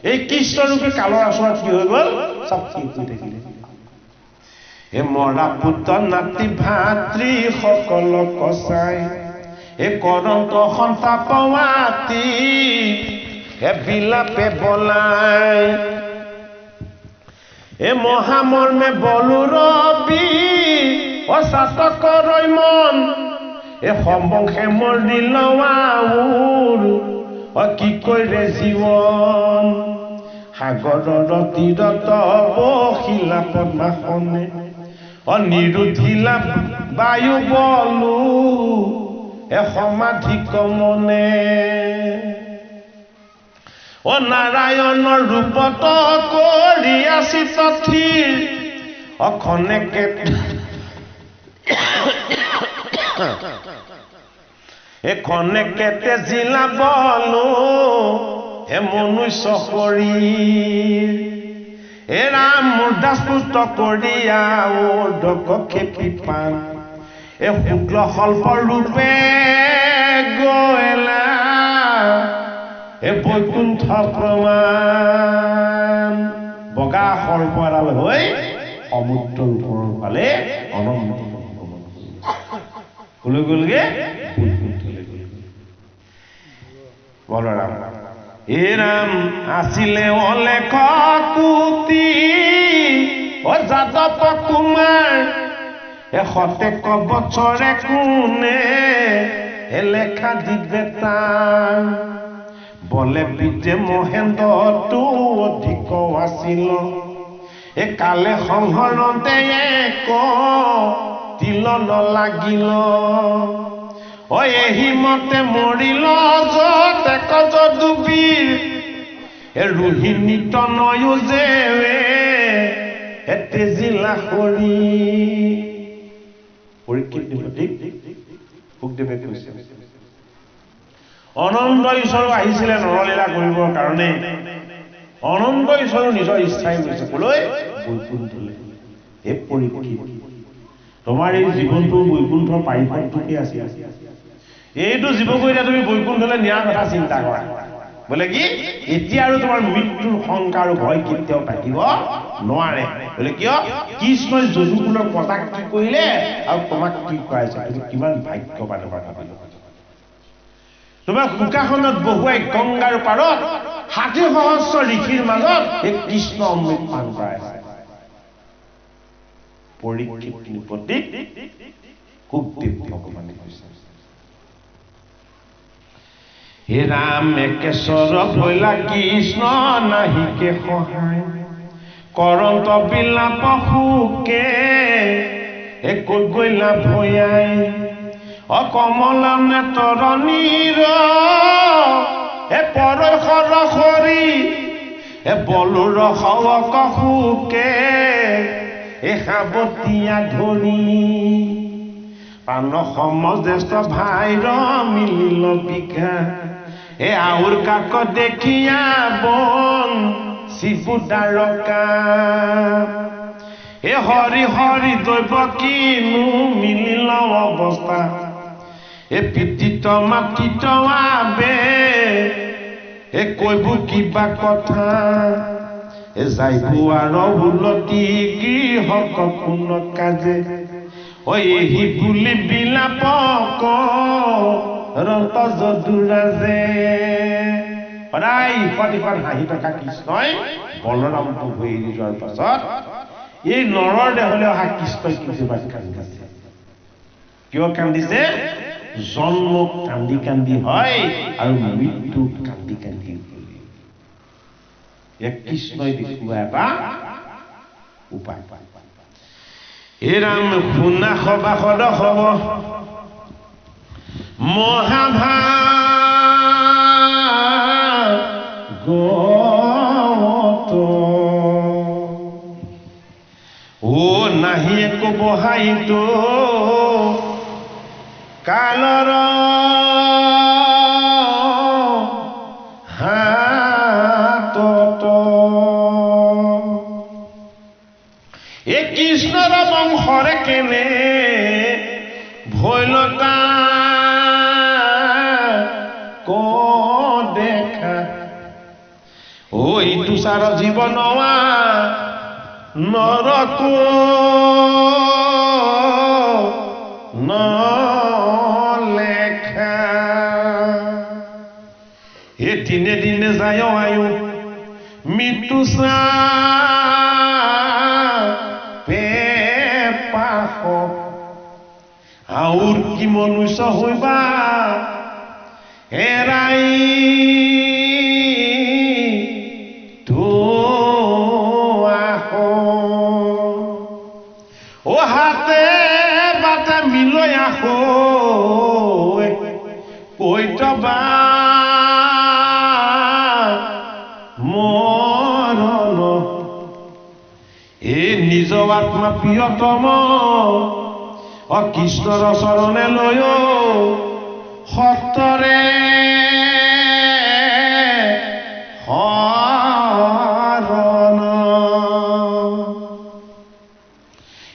এই কৃষ্ণৰূপে কালৰ আচৰত কি হৈ গ'ল চব ঠিক হৈ থাকিলে হে মৰা পুত্ৰ নাতি ভাতৃ সকলক কচাই হে কৰন্ত সন্তাপ মাতি হে বিলাপে বলাই এ মহামৰ্মে বলো ৰবি অচাতকৰ মন এ সম্বংশে মোৰ দিলৱাউৰ কি কৰিলে জীৱন সাগৰৰ তীৰত বহিলা পদ্মাসনে নিৰুধিলা বায়ু বলো এ সমাধি কমনে নাৰায়ণৰ ৰূপত কৰি আছি তথিৰ অখনেকে এখনে কেতে জিলা বলো এ মনুষ্য শৰীৰ এ ৰাম মুৰ্দাস্পুত কৰিয়া ও ডক খেপি পান এ শুক্ল সল্প ৰূপে গৈলা এ বৈকুণ্ঠ প্ৰমাণ বগা সৰ্প এডাল হৈ সমুদ্ৰৰ ওপৰৰ ফালে অনন্ত ভ্ৰমণ কলৈ গ'লগে বলৰাম এ ৰাম আছিলে অলেখ কোটি ও যাদৱ কুমাৰ এ শতেক বছৰে কোনে এ লেখা দিবে তাৰ বলে বিজে মহেন্দ্ৰটো অধিক আছিল এ কালে সংহৰণতে এক তিল নলাগিল ও এহি মতে মৰিল যতে কজ ডুবিৰ এ ৰোহিণী তনয়ো যে এ তেজিলা সৰি পৰীক্ষিত নিপতিক সুখদেৱে কৈছে অনন্ত ঈশ্বৰ আহিছিলে নৰলীলা কৰিবৰ কাৰণে অনন্ত ঈশ্বৰ নিজৰ ইচ্ছাই গৈছে কলৈ বৈকুণ্ঠলৈ এই পৰীক্ষিত তোমাৰ এই জীৱনটো বৈকুণ্ঠৰ পাৰিপথটোকে আছে এইটো জীৱক এতিয়া তুমি বৈকুণ্ঠলৈ নিয়াৰ কথা চিন্তা কৰা বোলে কি এতিয়া আৰু তোমাৰ মৃত্যুৰ শংকা আৰু ভয় কেতিয়াও থাকিব নোৱাৰে বোলে কিয় কৃষ্ণই যদুকুলৰ প্ৰজাক কি কৰিলে আৰু তোমাক কি কৰাইছে তুমি কিমান ভাগ্যৱান ভাবিলো তোমাৰ শুকাখনত বহুৱাই গংগাৰ পাৰত ৬০ সহস্ৰ ঋষিৰ মাজত এই কৃষ্ণ অমৃত পান কৰাইছে পৰীক্ষিত নৃপতিক সুখদেৱ ভগৱানে কৈছে হে ৰাম একেশ্বৰ ভৈলা কৃষ্ণ নাহিকে সহায় কৰন্ত বিলাপ সুকে একো গৈলা ভয়াই অকমলা নেতৰণীৰ এ পৰশৰ সৰি এ বলুৰ সৱক সুকে এ সাৱতীয়া ধৰি পান সম জ্যেষ্ঠ ভাইৰ মিলিল বিঘা এ আউৰ কাক দেখিয়া বন শিশু দ্বাৰকা এ হৰি হৰি দৈৱ কিনো মিলিল অৱস্থা এ পিতিত মাতিত আবে এ কৈব কিবা কথা এ যাইব আৰু হুলতি গৃহক কোন কাজে ঐ এহি বুলি বিলাপ ৰন্ত যদুৰাজে সদায় ইফাল ইফাল হাঁহি থকা কৃষ্ণই বলৰামটো হৈ এৰি যোৱাৰ পাছত এই নৰৰ দেহলৈ অহা কৃষ্ণই কেতিয়াবা কান্দিছে কিয় কান্দিছে জন্ম কান্দি কান্দি হয় আৰু মৃত্যু কান্দি কান্দি এক কৃষ্ণই দেখুওৱা এটা উপায় হে ৰাম শুনা সবাসদ হব মহাভাগত ও নাহি একো বহাইতো কালৰ হাতত এ কৃষ্ণৰ বংশৰে কেনে ভৈলতা ক দেখা ঐ তুষাৰ জীৱন নৰকো নলেখা এ দিনে দিনে যায় আয়ু মৃত্যু পেপাস আউৰ কি মনুষ্য হইবা এৰাই ও হাতে বাটে মিলৈ আহো কৈতবা মৰণ এ নিজ আত্মা প্ৰিয়তম কৃষ্ণৰ চৰণে লৈ সত্তৰে শৰণ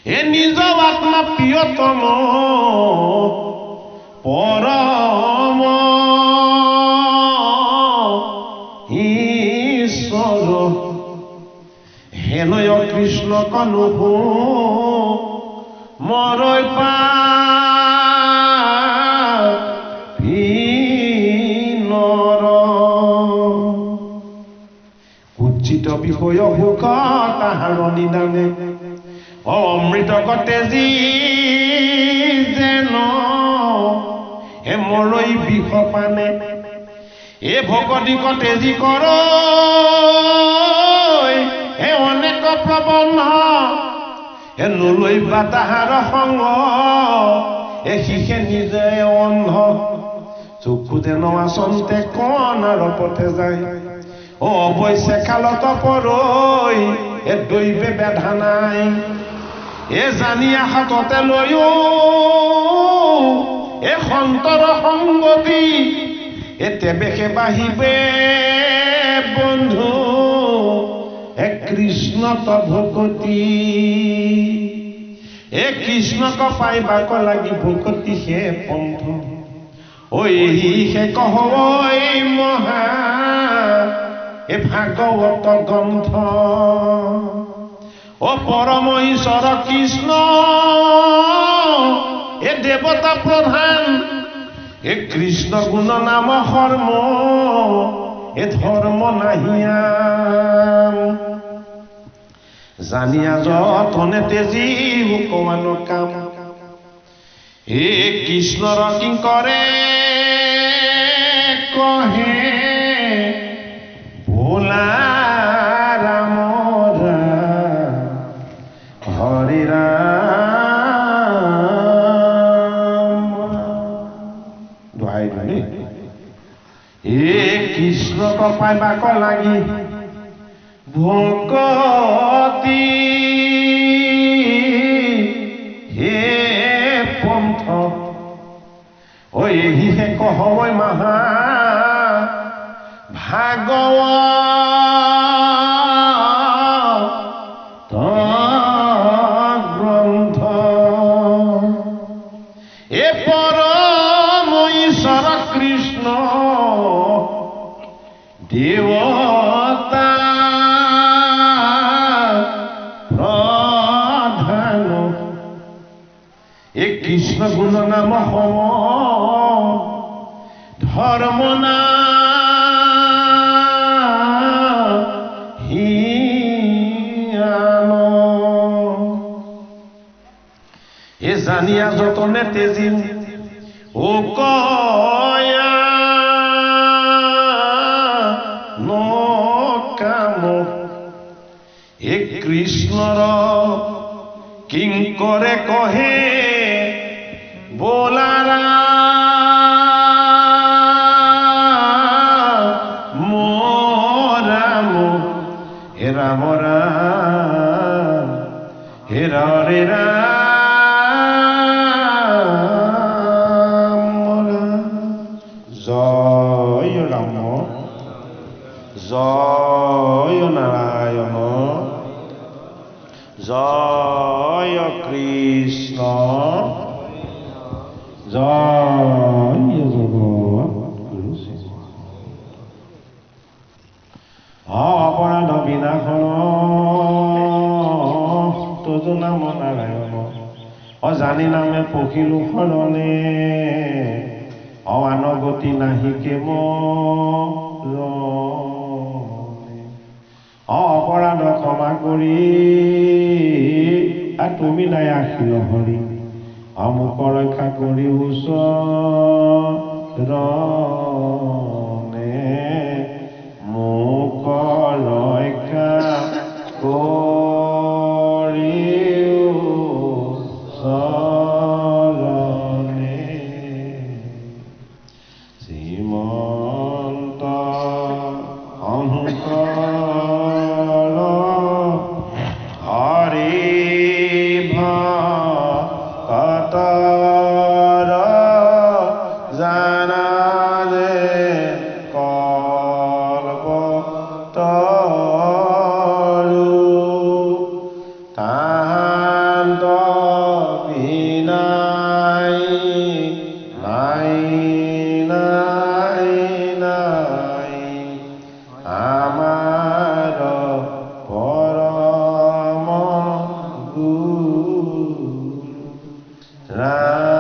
এ নিজ আত্মা প্ৰিয়তম পৰম ঈশ্বৰ হেনয় কৃষ্ণ কনুভূ মৰৈ পাৰ কুচিত বিষয় ভোক তাহাৰ নিদানে অমৃত কটেজী যেন হে মৰৈ বিষ পানে এ ভকতি কটেজী কৰ হে অনেক প্ৰবন্ধ এ নলৈবা তাহাৰ সংগ এ শিষে নিজে অন্ধ চক্ষু যেন আচন্তে কণাৰ পথে যায় অৱশ্যে কালত পৰৈ এ দৈৱে বেধা নাই এ জানিয়া হাততে লৈও এ সন্তৰ সংগতি এ তেবেকে বাহিবে বন্ধু এ কৃষ্ণত ভকতি এ কৃষ্ণক পাইবাক লাগি ভকতি হে পন্থ ঐ হে কহ মহা এ ভাগৱত গ্ৰন্থ ও পৰম ঈশ্বৰ কৃষ্ণ এ দেৱতা প্ৰধান এ কৃষ্ণ গুণ নাম কৰ্ম এ ধৰ্ম নাহিয়াম জানিয়া যতনে তেজি ভগৱান কাম এ কৃষ্ণৰ কিংকৰে কহে ভোলা ৰাম হৰি ৰাম দোহাই দিলে এ কৃষ্ণক পাইবাক লাগি ভকতি হে পন্থ ঐ হে কহ মহা ভাগৱত গ্ৰন্থ এ পৰম ঈশ্বৰ কৃষ্ণ দেৱতা প্ৰধান এ কৃষ্ণ গুণ নাম সম ধৰ্ম না এ জানিয়া যতনে তেজিম ও কয়া নকাম এ কৃষ্ণৰ কিংকৰে কহে বোলাৰা ৰাম হে ৰাম ৰাম হে ৰে ৰাম জয় ৰাম জয় নাৰায়ণ জয় কৃষ্ণ জয় জগৎগুৰু অপৰাধ বিনাশন তজু নাম নাৰায়ণ অজানি নামে পখিলো শৰণে অৱানগতি নাহিকে অপৰাধ ক্ষমা কৰি তুমি নাই আখিল হৰি অমুক ৰক্ষা কৰি ওচৰনে মোক ৰক্ষা কৰি ওচৰনে শ্ৰীমন্ত শংকৰ হৰি ভকত ৰা